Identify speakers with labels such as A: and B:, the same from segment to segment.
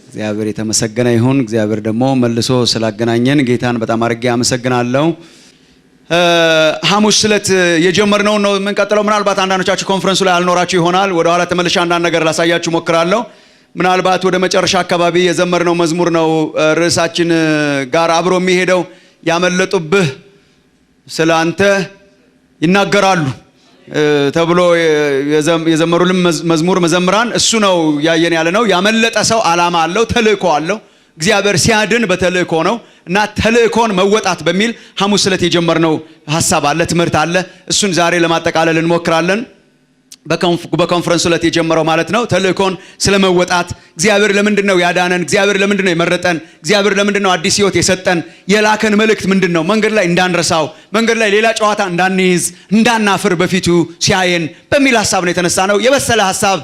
A: እግዚአብሔር የተመሰገነ ይሁን። እግዚአብሔር ደግሞ መልሶ ስላገናኘን ጌታን በጣም አድርጌ አመሰግናለሁ። ሐሙስ ዕለት የጀመርነው ነው የምንቀጥለው። ምናልባት አንዳንዶቻችሁ ኮንፈረንሱ ላይ አልኖራችሁ ይሆናል። ወደ ኋላ ተመልሼ አንዳንድ ነገር ላሳያችሁ ሞክራለሁ። ምናልባት ወደ መጨረሻ አካባቢ የዘመርነው መዝሙር ነው ርዕሳችን ጋር አብሮ የሚሄደው። ያመለጡብህ ስላንተ ይናገራሉ ተብሎ የዘመሩልን መዝሙር መዘምራን እሱ ነው ያየን ያለ ነው። ያመለጠ ሰው ዓላማ አለው፣ ተልእኮ አለው። እግዚአብሔር ሲያድን በተልእኮ ነው እና ተልእኮን መወጣት በሚል ሐሙስ ዕለት የጀመርነው ሐሳብ አለ፣ ትምህርት አለ። እሱን ዛሬ ለማጠቃለል እንሞክራለን። በኮንፈረንሱ ዕለት የጀመረው ማለት ነው ተልእኮን ስለመወጣት። እግዚአብሔር ለምንድነው ያዳነን? እግዚአብሔር ለምንድነው የመረጠን? እግዚአብሔር ለምንድነው አዲስ ሕይወት የሰጠን? የላከን መልእክት ምንድነው? መንገድ ላይ እንዳንረሳው፣ መንገድ ላይ ሌላ ጨዋታ እንዳንይዝ፣ እንዳናፍር በፊቱ ሲያየን በሚል ሐሳብ ነው የተነሳ ነው። የበሰለ ሐሳብ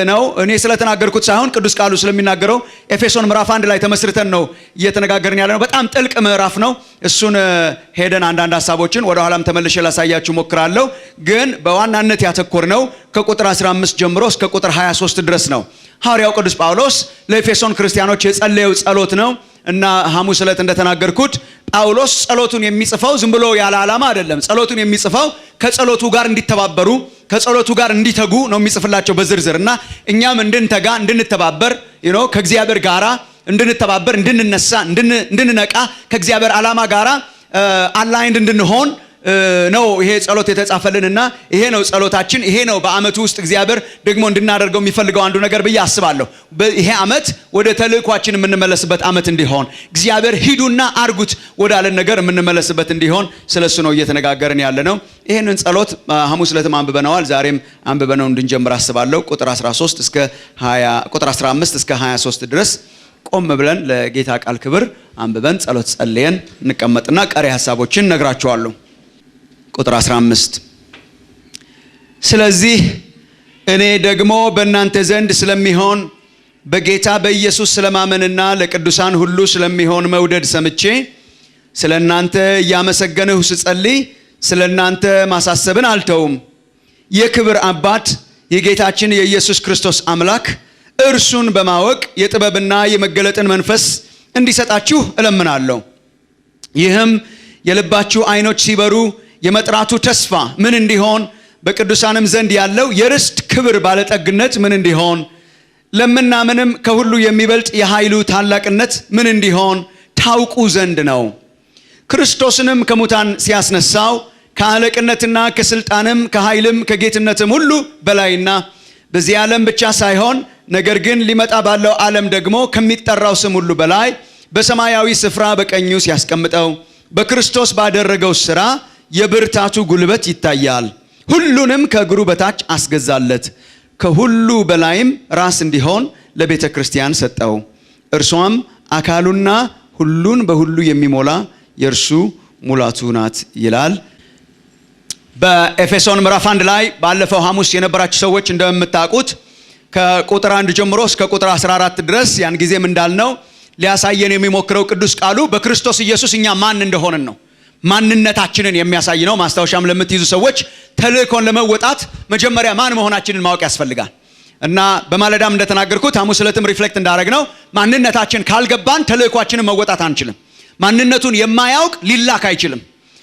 A: ነው። እኔ ስለተናገርኩት ሳይሆን ቅዱስ ቃሉ ስለሚናገረው ኤፌሶን ምዕራፍ 1 ላይ ተመስርተን ነው እየተነጋገርን ያለ ነው። በጣም ጥልቅ ምዕራፍ ነው። እሱን ሄደን አንዳንድ ሐሳቦችን ወደ ኋላም ተመልሼ ላሳያችሁ ሞክራለሁ። ግን በዋናነት ያተኮርነው ከቁጥር 15 ጀምሮ እስከ ቁጥር 23 ድረስ ነው። ሐዋርያው ቅዱስ ጳውሎስ ለኤፌሶን ክርስቲያኖች የጸለየው ጸሎት ነው እና ሐሙስ ዕለት እንደተናገርኩት ጳውሎስ ጸሎቱን የሚጽፈው ዝም ብሎ ያለ ዓላማ አይደለም። ጸሎቱን የሚጽፈው ከጸሎቱ ጋር እንዲተባበሩ፣ ከጸሎቱ ጋር እንዲተጉ ነው የሚጽፍላቸው በዝርዝር እና እኛም እንድንተጋ እንድንተባበር ከእግዚአብሔር ጋራ እንድንተባበር፣ እንድንነሳ፣ እንድንነቃ ከእግዚአብሔር ዓላማ ጋራ አላይንድ እንድንሆን ነው ይሄ ጸሎት የተጻፈልንና ይሄ ነው ጸሎታችን። ይሄ ነው በአመቱ ውስጥ እግዚአብሔር ደግሞ እንድናደርገው የሚፈልገው አንዱ ነገር ብዬ አስባለሁ። ይሄ አመት ወደ ተልእኳችን የምንመለስበት አመት እንዲሆን እግዚአብሔር ሂዱና አርጉት ወዳለን ነገር የምንመለስበት እንዲሆን ስለሱ ነው እየተነጋገርን ያለ ነው። ይሄንን ጸሎት ሐሙስ ዕለትም አንብበነዋል። ዛሬም አንብበነው እንድንጀምር አስባለሁ። ቁጥር 15 እስከ 23 ድረስ ቆም ብለን ለጌታ ቃል ክብር አንብበን ጸሎት ጸልየን እንቀመጥና ቀሪ ሐሳቦችን ነግራችኋለሁ። ቁጥር 15 ስለዚህ እኔ ደግሞ በእናንተ ዘንድ ስለሚሆን በጌታ በኢየሱስ ስለማመንና ለቅዱሳን ሁሉ ስለሚሆን መውደድ ሰምቼ ስለ እናንተ እያመሰገንሁ ስጸልይ ስለ እናንተ ማሳሰብን አልተውም። የክብር አባት የጌታችን የኢየሱስ ክርስቶስ አምላክ እርሱን በማወቅ የጥበብና የመገለጥን መንፈስ እንዲሰጣችሁ እለምናለሁ። ይህም የልባችሁ ዓይኖች ሲበሩ የመጥራቱ ተስፋ ምን እንዲሆን በቅዱሳንም ዘንድ ያለው የርስት ክብር ባለጠግነት ምን እንዲሆን ለምናምንም ከሁሉ የሚበልጥ የኃይሉ ታላቅነት ምን እንዲሆን ታውቁ ዘንድ ነው። ክርስቶስንም ከሙታን ሲያስነሳው ከአለቅነትና ከስልጣንም ከኃይልም ከጌትነትም ሁሉ በላይና በዚህ ዓለም ብቻ ሳይሆን ነገር ግን ሊመጣ ባለው ዓለም ደግሞ ከሚጠራው ስም ሁሉ በላይ በሰማያዊ ስፍራ በቀኙ ሲያስቀምጠው በክርስቶስ ባደረገው ሥራ የብርታቱ ጉልበት ይታያል። ሁሉንም ከእግሩ በታች አስገዛለት። ከሁሉ በላይም ራስ እንዲሆን ለቤተ ክርስቲያን ሰጠው። እርሷም አካሉና ሁሉን በሁሉ የሚሞላ የእርሱ ሙላቱ ናት ይላል። በኤፌሶን ምዕራፍ 1 ላይ ባለፈው ሐሙስ የነበራችሁ ሰዎች እንደምታውቁት ከቁጥር 1 ጀምሮ እስከ ቁጥር 14 ድረስ ያን ጊዜም እንዳልነው ሊያሳየን የሚሞክረው ቅዱስ ቃሉ በክርስቶስ ኢየሱስ እኛ ማን እንደሆነን ነው። ማንነታችንን የሚያሳይ ነው። ማስታወሻም ለምትይዙ ሰዎች ተልእኮን ለመወጣት መጀመሪያ ማን መሆናችንን ማወቅ ያስፈልጋል እና በማለዳም እንደተናገርኩት ሐሙስ ዕለትም ሪፍሌክት እንዳደረግነው ማንነታችን ካልገባን ተልእኳችንን መወጣት አንችልም። ማንነቱን የማያውቅ ሊላክ አይችልም።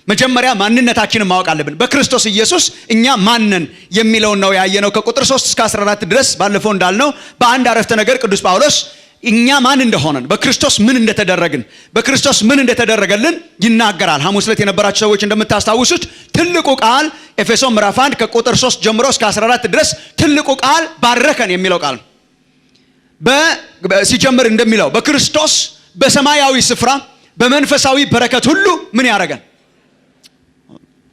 A: መጀመሪያ ማንነታችንን ማወቅ አለብን። በክርስቶስ ኢየሱስ እኛ ማንን የሚለውን ነው ያየነው ከቁጥር 3 እስከ 14 ድረስ። ባለፈው እንዳልነው በአንድ አረፍተ ነገር ቅዱስ ጳውሎስ እኛ ማን እንደሆነን በክርስቶስ ምን እንደተደረግን በክርስቶስ ምን እንደተደረገልን ይናገራል። ሐሙስ ዕለት የነበራችሁ ሰዎች እንደምታስታውሱት ትልቁ ቃል ኤፌሶን ምዕራፍ 1 ከቁጥር 3 ጀምሮ እስከ 14 ድረስ ትልቁ ቃል ባረከን የሚለው ቃል ሲጀምር እንደሚለው በክርስቶስ በሰማያዊ ስፍራ በመንፈሳዊ በረከት ሁሉ ምን ያደረገን።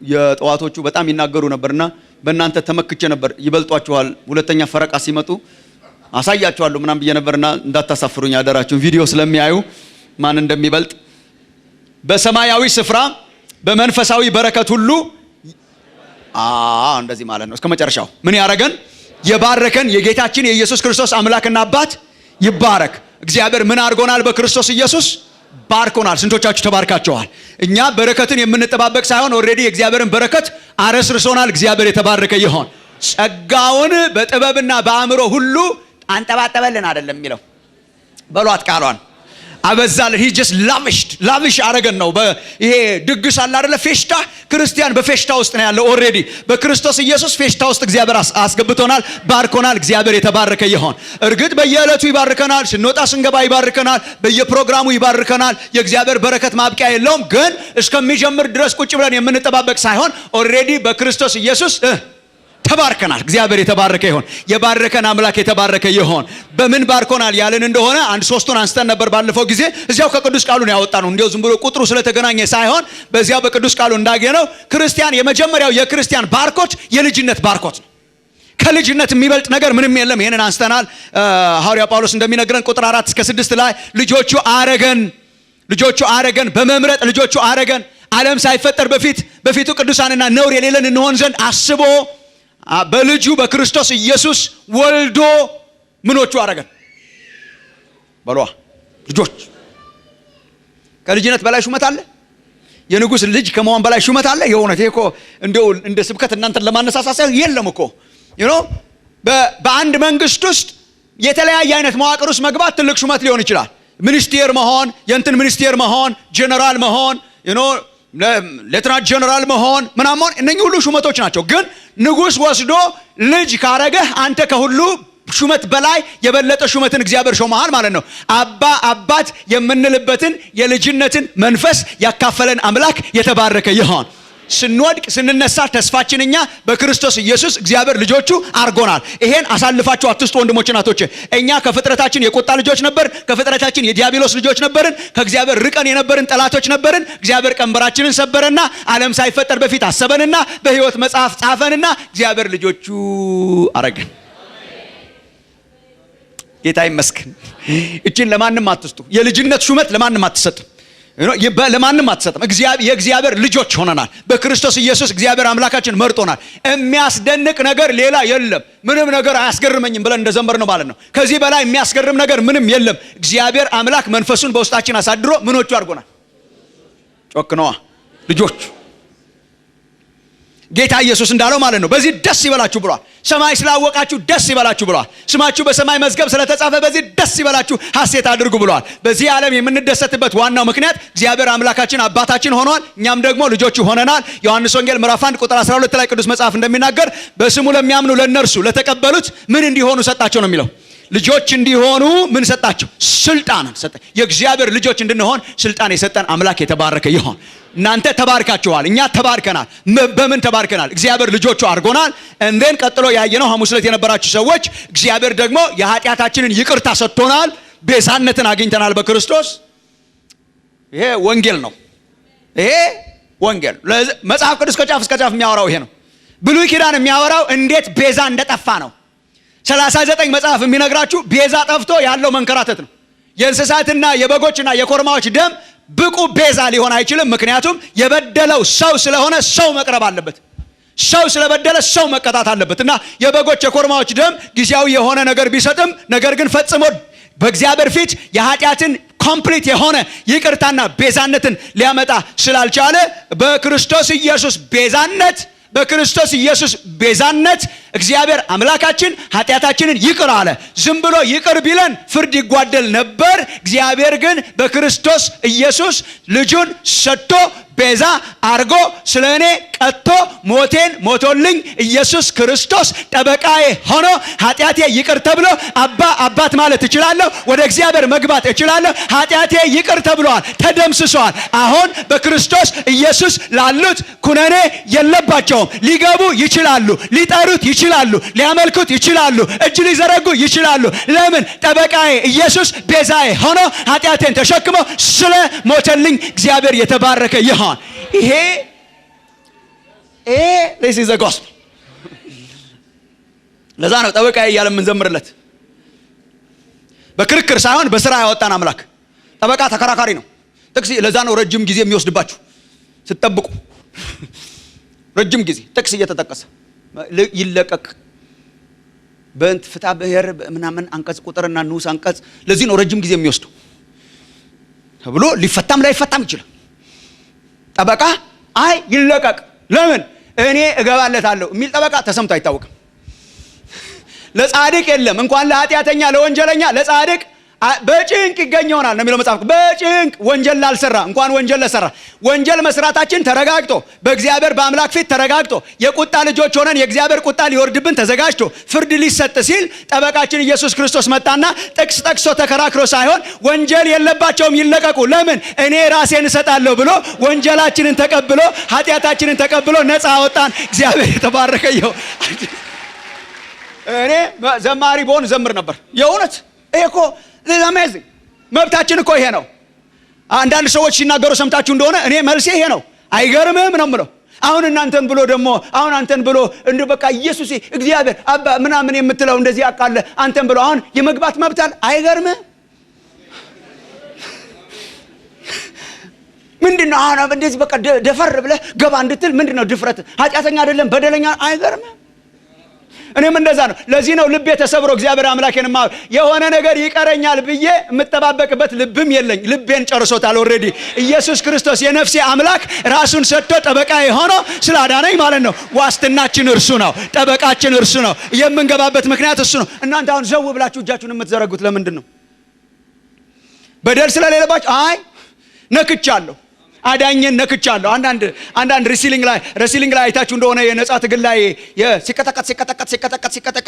A: የጠዋቶቹ በጣም ይናገሩ ነበርና በእናንተ ተመክቼ ነበር። ይበልጧችኋል፣ ሁለተኛ ፈረቃ ሲመጡ አሳያችኋለሁ ምናም ብዬ ነበርና እንዳታሳፍሩኝ አደራችሁን። ቪዲዮ ስለሚያዩ ማን እንደሚበልጥ በሰማያዊ ስፍራ በመንፈሳዊ በረከት ሁሉ እንደዚህ ማለት ነው። እስከ መጨረሻው ምን ያደረገን? የባረከን የጌታችን የኢየሱስ ክርስቶስ አምላክና አባት ይባረክ። እግዚአብሔር ምን አድርጎናል? በክርስቶስ ኢየሱስ ባርኮናል። ስንቶቻችሁ ተባርካችኋል? እኛ በረከትን የምንጠባበቅ ሳይሆን ኦልሬዲ የእግዚአብሔርን በረከት አረስርሶናል። እግዚአብሔር የተባረከ ይሆን። ጸጋውን በጥበብና በአእምሮ ሁሉ አንጠባጠበልን አይደለም የሚለው በሏት ቃሏን አበዛልን። he just lavish አረገን ነው። ይሄ ድግስ አለ አይደለ? ፌሽታ ክርስቲያን በፌሽታ ውስጥ ነው ያለው። ኦሬዲ በክርስቶስ ኢየሱስ ፌሽታ ውስጥ እግዚአብሔር አስገብቶናል፣ ባርኮናል። እግዚአብሔር የተባረከ ይሁን። እርግጥ በየዕለቱ ይባርከናል፣ ስንወጣ ስንገባ ይባርከናል፣ በየፕሮግራሙ ይባርከናል። የእግዚአብሔር በረከት ማብቂያ የለውም። ግን እስከሚጀምር ድረስ ቁጭ ብለን የምንጠባበቅ ሳይሆን ኦሬዲ በክርስቶስ ኢየሱስ ተባርከናል። እግዚአብሔር የተባረከ ይሁን። የባረከን አምላክ የተባረከ ይሁን። በምን ባርኮናል ያለን እንደሆነ አንድ ሶስቱን አንስተን ነበር ባለፈው ጊዜ። እዚያው ከቅዱስ ቃሉ ነው ያወጣነው። እንዲያው ዝም ብሎ ቁጥሩ ስለተገናኘ ሳይሆን በዚያው በቅዱስ ቃሉ እንዳገኘው ክርስቲያን የመጀመሪያው የክርስቲያን ባርኮት የልጅነት ባርኮት ነው። ከልጅነት የሚበልጥ ነገር ምንም የለም። ይሄንን አንስተናል። ሐዋርያ ጳውሎስ እንደሚነግረን ቁጥር 4 እስከ 6 ላይ ልጆቹ አረገን በመምረጥ ልጆቹ አረገን ዓለም ሳይፈጠር በፊቱ ቅዱሳንና ነውር የሌለን እንሆን ዘንድ አስቦ በልጁ በክርስቶስ ኢየሱስ ወልዶ ምኖቹ አረገን በሏ ልጆች። ከልጅነት በላይ ሹመት አለ? የንጉስ ልጅ ከመሆን በላይ ሹመት አለ? የእውነት እኮ እንደው እንደ ስብከት እናንተን ለማነሳሳት የለም እኮ በአንድ መንግስት ውስጥ የተለያየ አይነት መዋቅር ውስጥ መግባት ትልቅ ሹመት ሊሆን ይችላል። ሚኒስቴር መሆን፣ የእንትን ሚኒስቴር መሆን፣ ጀነራል መሆን፣ ሌተናንት ጀነራል መሆን ምናምን እነኚህ ሁሉ ሹመቶች ናቸው። ግን ንጉስ ወስዶ ልጅ ካረገህ አንተ ከሁሉ ሹመት በላይ የበለጠ ሹመትን እግዚአብሔር ሾመሃል ማለት ነው። አባት የምንልበትን የልጅነትን መንፈስ ያካፈለን አምላክ የተባረከ ይሁን። ስንወድቅ ስንነሳ ተስፋችን እኛ በክርስቶስ ኢየሱስ እግዚአብሔር ልጆቹ አርጎናል። ይሄን አሳልፋችሁ አትስጡ ወንድሞች እናቶች። እኛ ከፍጥረታችን የቁጣ ልጆች ነበር፣ ከፍጥረታችን የዲያብሎስ ልጆች ነበርን፣ ከእግዚአብሔር ርቀን የነበርን ጠላቶች ነበርን። እግዚአብሔር ቀንበራችንን ሰበረና ዓለም ሳይፈጠር በፊት አሰበንና በሕይወት መጽሐፍ ጻፈንና እግዚአብሔር ልጆቹ አረገን። ጌታ ይመስገን። እቺን ለማንም አትስጡ። የልጅነት ሹመት ለማንም አትሰጥም፣ ለማንም አትሰጥም። የእግዚአብሔር ልጆች ሆነናል በክርስቶስ ኢየሱስ። እግዚአብሔር አምላካችን መርጦናል። የሚያስደንቅ ነገር ሌላ የለም። ምንም ነገር አያስገርመኝም ብለን እንደዘመር ነው ማለት ነው። ከዚህ በላይ የሚያስገርም ነገር ምንም የለም። እግዚአብሔር አምላክ መንፈሱን በውስጣችን አሳድሮ ምኖቹ አድርጎናል። ጮክ ነዋ ልጆች። ጌታ ኢየሱስ እንዳለው ማለት ነው በዚህ ደስ ይበላችሁ ብሏል። ሰማይ ስላወቃችሁ ደስ ይበላችሁ ብሏል። ስማችሁ በሰማይ መዝገብ ስለተጻፈ በዚህ ደስ ይበላችሁ ሐሴት አድርጉ ብሏል። በዚህ ዓለም የምንደሰትበት ዋናው ምክንያት እግዚአብሔር አምላካችን አባታችን ሆኗል፣ እኛም ደግሞ ልጆቹ ሆነናል። ዮሐንስ ወንጌል ምዕራፍ 1 ቁጥር 12 ላይ ቅዱስ መጽሐፍ እንደሚናገር በስሙ ለሚያምኑ ለነርሱ ለተቀበሉት ምን እንዲሆኑ ሰጣቸው ነው የሚለው። ልጆች እንዲሆኑ ምን ሰጣቸው? ስልጣን ሰጠ። የእግዚአብሔር ልጆች እንድንሆን ስልጣን የሰጠን አምላክ የተባረከ ይሁን። እናንተ ተባርካችኋል፣ እኛ ተባርከናል። በምን ተባርከናል? እግዚአብሔር ልጆቹ አድርጎናል። እንደን ቀጥሎ ያየነው ሐሙስ ዕለት የነበራችሁ ሰዎች እግዚአብሔር ደግሞ የኃጢአታችንን ይቅርታ ሰጥቶናል፣ ቤዛነትን አግኝተናል በክርስቶስ። ይሄ ወንጌል ነው። ይሄ ወንጌል መጽሐፍ ቅዱስ ከጫፍ እስከ ጫፍ የሚያወራው ይሄ ነው። ብሉይ ኪዳን የሚያወራው እንዴት ቤዛ እንደጠፋ ነው። 39 መጽሐፍ የሚነግራችሁ ቤዛ ጠፍቶ ያለው መንከራተት ነው። የእንስሳትና የበጎችና የኮርማዎች ደም ብቁ ቤዛ ሊሆን አይችልም። ምክንያቱም የበደለው ሰው ስለሆነ ሰው መቅረብ አለበት። ሰው ስለበደለ ሰው መቀጣት አለበት እና የበጎች የኮርማዎች ደም ጊዜያዊ የሆነ ነገር ቢሰጥም ነገር ግን ፈጽሞ በእግዚአብሔር ፊት የኃጢአትን ኮምፕሊት የሆነ ይቅርታና ቤዛነትን ሊያመጣ ስላልቻለ በክርስቶስ ኢየሱስ ቤዛነት እግዚአብሔር አምላካችን ኃጢአታችንን ይቅር አለ። ዝም ብሎ ይቅር ቢለን ፍርድ ይጓደል ነበር። እግዚአብሔር ግን በክርስቶስ ኢየሱስ ልጁን ሰጥቶ ቤዛ አርጎ ስለኔ ቀጥቶ ሞቴን ሞቶልኝ ኢየሱስ ክርስቶስ ጠበቃዬ ሆኖ ኃጢአቴ ይቅር ተብሎ አባት ማለት እችላለሁ። ወደ እግዚአብሔር መግባት እችላለሁ። ኃጢአቴ ይቅር ተብሏል፣ ተደምስሷል። አሁን በክርስቶስ ኢየሱስ ላሉት ኩነኔ የለባቸውም። ሊገቡ ይችላሉ፣ ሊጠሩት ይችላሉ፣ ሊያመልኩት ይችላሉ፣ እጅ ሊዘረጉ ይችላሉ። ለምን? ጠበቃዬ ኢየሱስ ቤዛዬ ሆኖ ኃጢአቴን ተሸክሞ ስለ ሞተልኝ እግዚአብሔር የተባረከ ይሁን። ይሄ this is the gospel። ለዛ ነው ጠበቃዬ እያለ የምንዘምርለት። በክርክር ሳይሆን በስራ ያወጣን አምላክ። ጠበቃ ተከራካሪ ነው። ጥቅስ ለዛ ነው ረጅም ጊዜ የሚወስድባችሁ ስትጠብቁ። ረጅም ጊዜ ጥቅስ እየተጠቀሰ ይለቀቅ በእንት ፍታ ብሔር ምናምን አንቀጽ ቁጥርና ንዑስ አንቀጽ። ለዚህ ነው ረጅም ጊዜ የሚወስደው ተብሎ ሊፈታም ላይፈታም ይችላል። ጠበቃ ይለቀቅ ለምን እኔ እገባለታለሁ የሚል ጠበቃ ተሰምቶ አይታወቅም። ለጻድቅ የለም እንኳን ለኃጢአተኛ ለወንጀለኛ ለጻድቅ በጭንቅ ይገኝ ይሆናል ነው የሚለው መጽሐፍ። በጭንቅ ወንጀል ላልሰራ እንኳን ወንጀል ለሰራ ወንጀል መስራታችን ተረጋግጦ በእግዚአብሔር በአምላክ ፊት ተረጋግጦ የቁጣ ልጆች ሆነን የእግዚአብሔር ቁጣ ሊወርድብን ተዘጋጅቶ ፍርድ ሊሰጥ ሲል ጠበቃችን ኢየሱስ ክርስቶስ መጣና ጥቅስ ጠቅሶ ተከራክሮ ሳይሆን ወንጀል የለባቸውም ይለቀቁ፣ ለምን እኔ ራሴን እሰጣለሁ ብሎ ወንጀላችንን ተቀብሎ ኃጢአታችንን ተቀብሎ ነፃ አወጣን። እግዚአብሔር የተባረከ ይሁን። እኔ ዘማሪ ብሆን ዘምር ነበር። የእውነት ይሄ እኮ ለማይዝ መብታችን እኮ ይሄ ነው። አንዳንድ ሰዎች ሲናገሩ ሰምታችሁ እንደሆነ እኔ መልሴ ይሄ ነው። አይገርምም ነው የምለው። አሁን እናንተን ብሎ ደግሞ አሁን አንተን ብሎ እንደ በቃ ኢየሱስ እግዚአብሔር አባ ምናምን የምትለው እንደዚህ አቃለ አንተን ብሎ አሁን የመግባት መብት አለ። አይገርምም? ምንድነው አሁን እንደዚህ በቃ ደፈር ብለህ ገባ እንድትል ምንድነው ድፍረት? ኃጢአተኛ አይደለም በደለኛ። አይገርምም? እኔም እንደዛ ነው። ለዚህ ነው ልቤ ተሰብሮ እግዚአብሔር አምላኬን የሆነ ነገር ይቀረኛል ብዬ የምጠባበቅበት ልብም የለኝ። ልቤን ጨርሶታል ኦሬዲ። ኢየሱስ ክርስቶስ የነፍሴ አምላክ ራሱን ሰጥቶ ጠበቃ የሆነው ስላዳነኝ ማለት ነው። ዋስትናችን እርሱ ነው። ጠበቃችን እርሱ ነው። የምንገባበት ምክንያት እሱ ነው። እናንተ አሁን ዘው ብላችሁ እጃችሁን የምትዘረጉት ለምንድን ነው? በደል ስለሌለባችሁ? አይ ነክቻለሁ፣ አዳኘን ነክቻለሁ። አንዳንድ ሬስሊንግ ላይ አይታችሁ እንደሆነ የነጻ ትግል ላይ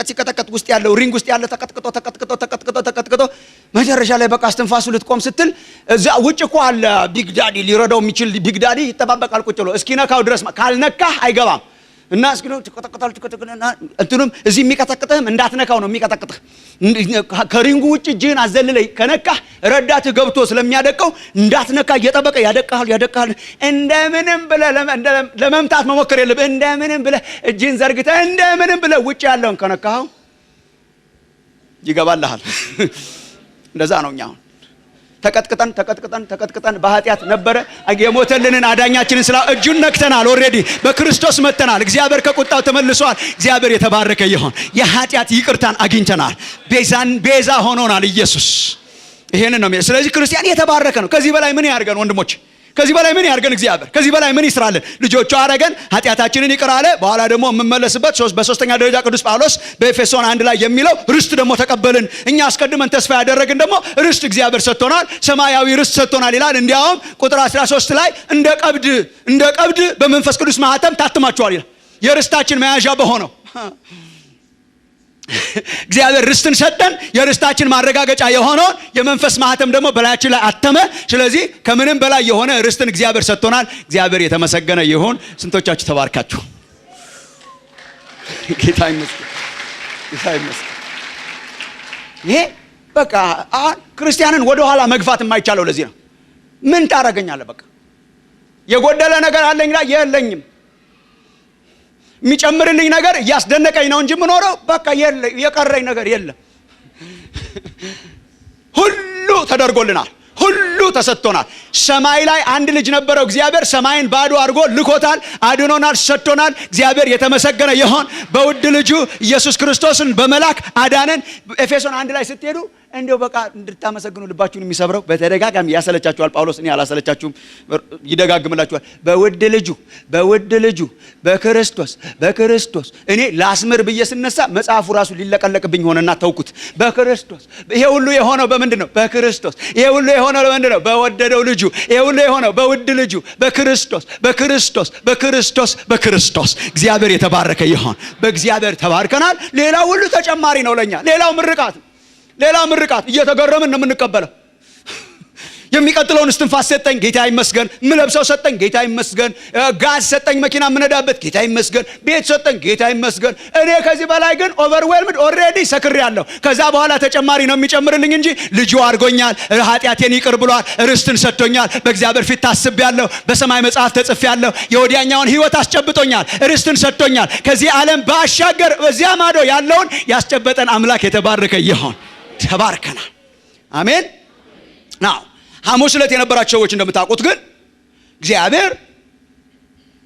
A: ሲቀጠቀጥ ውስጥ ያለው ሪንግ ውስጥ ያለ ተቀጥቅጦ መጨረሻ ላይ በቃ እስትንፋሱ ልትቆም ስትል እዛ ውጭ እኮ አለ ቢግ ዳዲ ሊረዳው የሚችል ቢግ ዳዲ ይተባበቃል ቁጭ ብሎ እስኪነካው ድረስ ካልነካህ አይገባም። እና እስኪነው ተቀጠቀጣልና እንትኑም እዚህ የሚቀጠቅጥህም እንዳትነካው ነው የሚቀጠቅጥህ። ከሪንጉ ውጭ እጅህን አዘልለይ ከነካህ ረዳትህ ገብቶ ስለሚያደቀው እንዳትነካ እየጠበቀ ያደቃል። እንደምንም ብለህ ለመምታት መሞከር የለብህ። እንደምንም ብለህ እጅህን ዘርግተህ እንደምንም ብለህ ውጭ ያለውን ከነካኸው ይገባልሃል። እንደዛ ነው። እኛ አሁን ተቀጥቅጠን በኃጢአት ነበረ የሞተልንን አዳኛችንን ስላ እጁን ነክተናል። ኦሬዲ በክርስቶስ መተናል። እግዚአብሔር ከቁጣው ተመልሷል። እግዚአብሔር የተባረከ ይሁን። የኃጢአት ይቅርታን አግኝተናል። ቤዛ ሆኖናል ኢየሱስ። ይሄንን ነው። ስለዚህ ክርስቲያን የተባረከ ነው። ከዚህ በላይ ምን ያርገን ወንድሞች? ከዚህ በላይ ምን ያርገን እግዚአብሔር? ከዚህ በላይ ምን ይስራልን? ልጆቹ አረገን፣ ኃጢአታችንን ይቅር አለ። በኋላ ደግሞ የምመለስበት በሶስተኛ ደረጃ ቅዱስ ጳውሎስ በኤፌሶን 1 ላይ የሚለው ርስት ደግሞ ተቀበልን። እኛ አስቀድመን ተስፋ ያደረግን ደግሞ ርስት እግዚአብሔር ሰጥቶናል፣ ሰማያዊ ርስት ሰጥቶናል ይላል። እንዲያውም ቁጥር 13 ላይ እንደ ቀብድ በመንፈስ ቅዱስ ማህተም ታትማችኋል ይላል። የርስታችን መያዣ በሆነው እግዚአብሔር ርስትን ሰጠን። የርስታችን ማረጋገጫ የሆነውን የመንፈስ ማህተም ደግሞ በላያችን ላይ አተመ። ስለዚህ ከምንም በላይ የሆነ ርስትን እግዚአብሔር ሰጥቶናል። እግዚአብሔር የተመሰገነ ይሁን። ስንቶቻችሁ ተባርካችሁ? ጌታ ይመስገን። ይሄ በቃ ክርስቲያንን ወደ ኋላ መግፋት የማይቻለው ለዚህ ነው። ምን ታረጋኛለህ? በቃ የጎደለ ነገር አለኝ ላይ የለኝም። የሚጨምርልኝ ነገር እያስደነቀኝ ነው እንጂ ምኖረው በቃ የቀረኝ ነገር የለም። ሁሉ ተደርጎልናል። ሁሉ ተሰጥቶናል። ሰማይ ላይ አንድ ልጅ ነበረው እግዚአብሔር። ሰማይን ባዶ አድርጎ ልኮታል፣ አድኖናል፣ ሰጥቶናል። እግዚአብሔር የተመሰገነ ይሁን። በውድ ልጁ ኢየሱስ ክርስቶስን በመላክ አዳነን። ኤፌሶን 1 ላይ ስትሄዱ እንደው በቃ እንድታመሰግኑ ልባችሁን የሚሰብረው በተደጋጋሚ ያሰለቻችኋል ጳውሎስ። እኔ አላሰለቻችሁም፣ ይደጋግምላችኋል። በውድ ልጁ በክርስቶስ እኔ ላስምር ብዬ ስነሳ መጽሐፉ ራሱ ሊለቀለቅብኝ ሆነና ተውኩት። በክርስቶስ ይሄ ሁሉ የሆነው በምንድን ነው? በክርስቶስ። ይሄ ሁሉ የሆነው በምንድን ነው? በወደደው ልጁ። ይሄ ሁሉ የሆነው በውድ ልጁ በክርስቶስ። እግዚአብሔር የተባረከ ይሁን። በእግዚአብሔር ተባርከናል። ሌላው ሁሉ ተጨማሪ ነው ለኛ። ሌላው ምርቃት እየተገረምን ነው የምንቀበለው። የሚቀጥለውን እስትንፋስ ሰጠኝ፣ ጌታ ይመስገን። ምለብሰው ሰጠኝ፣ ጌታ ይመስገን። ጋዝ ሰጠኝ፣ መኪና ምነዳበት፣ ጌታ ይመስገን። ቤት ሰጠኝ፣ ጌታ ይመስገን። እኔ ከዚህ በላይ ግን ኦቨርዌልምድ ኦልሬዲ ሰክሬያለሁ። ከዛ በኋላ ተጨማሪ ነው የሚጨምርልኝ እንጂ ልጁ አድርጎኛል፣ ኃጢአቴን ይቅር ብሏል፣ ርስትን ሰጥቶኛል፣ በእግዚአብሔር ፊት ታስቤያለሁ፣ በሰማይ መጽሐፍ ተጽፌያለሁ፣ የወዲያኛውን ሕይወት አስጨብጦኛል፣ ርስትን ሰጥቶኛል። ከዚህ ዓለም ባሻገር በዚያ ማዶ ያለውን ያስጨበጠን አምላክ የተባረከ ይሁን። ተባርከናል። አሜን ነው። ሐሙስ ዕለት የነበራችሁ ሰዎች እንደምታውቁት ግን እግዚአብሔር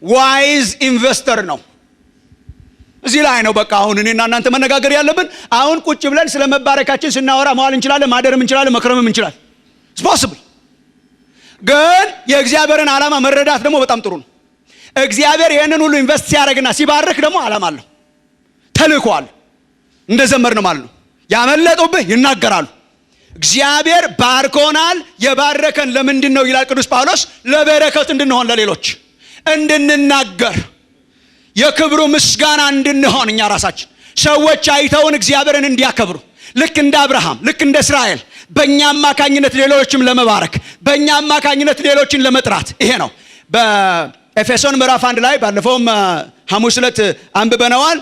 A: ዋይዝ ኢንቨስተር ነው። እዚህ ላይ ነው በቃ አሁን እኔና እናንተ መነጋገር ያለብን። አሁን ቁጭ ብለን ስለ መባረካችን ስናወራ መዋል እንችላለን፣ ማደርም እንችላለን፣ መክረምም እንችላለን። ኢትስ ፖሲብል። ግን የእግዚአብሔርን ዓላማ መረዳት ደግሞ በጣም ጥሩ ነው። እግዚአብሔር ይህንን ሁሉ ኢንቨስት ሲያደርግና ሲባርክ ደግሞ ዓላማ አለው፣ ተልእኮ አለው። እንደዘመርን ማለት ነው። ያመለጡብህ ይናገራሉ፣ እግዚአብሔር ባርኮናል። የባረከን ለምንድን ነው ይላል ቅዱስ ጳውሎስ? ለበረከት እንድንሆን፣ ለሌሎች እንድንናገር፣ የክብሩ ምስጋና እንድንሆን፣ እኛ ራሳችን ሰዎች አይተውን እግዚአብሔርን እንዲያከብሩ፣ ልክ እንደ አብርሃም፣ ልክ እንደ እስራኤል በእኛ አማካኝነት ሌሎችም ለመባረክ፣ በእኛ አማካኝነት ሌሎችን ለመጥራት። ይሄ ነው በኤፌሶን ምዕራፍ 1 ላይ ባለፈውም ሐሙስ ዕለት አንብበነዋል።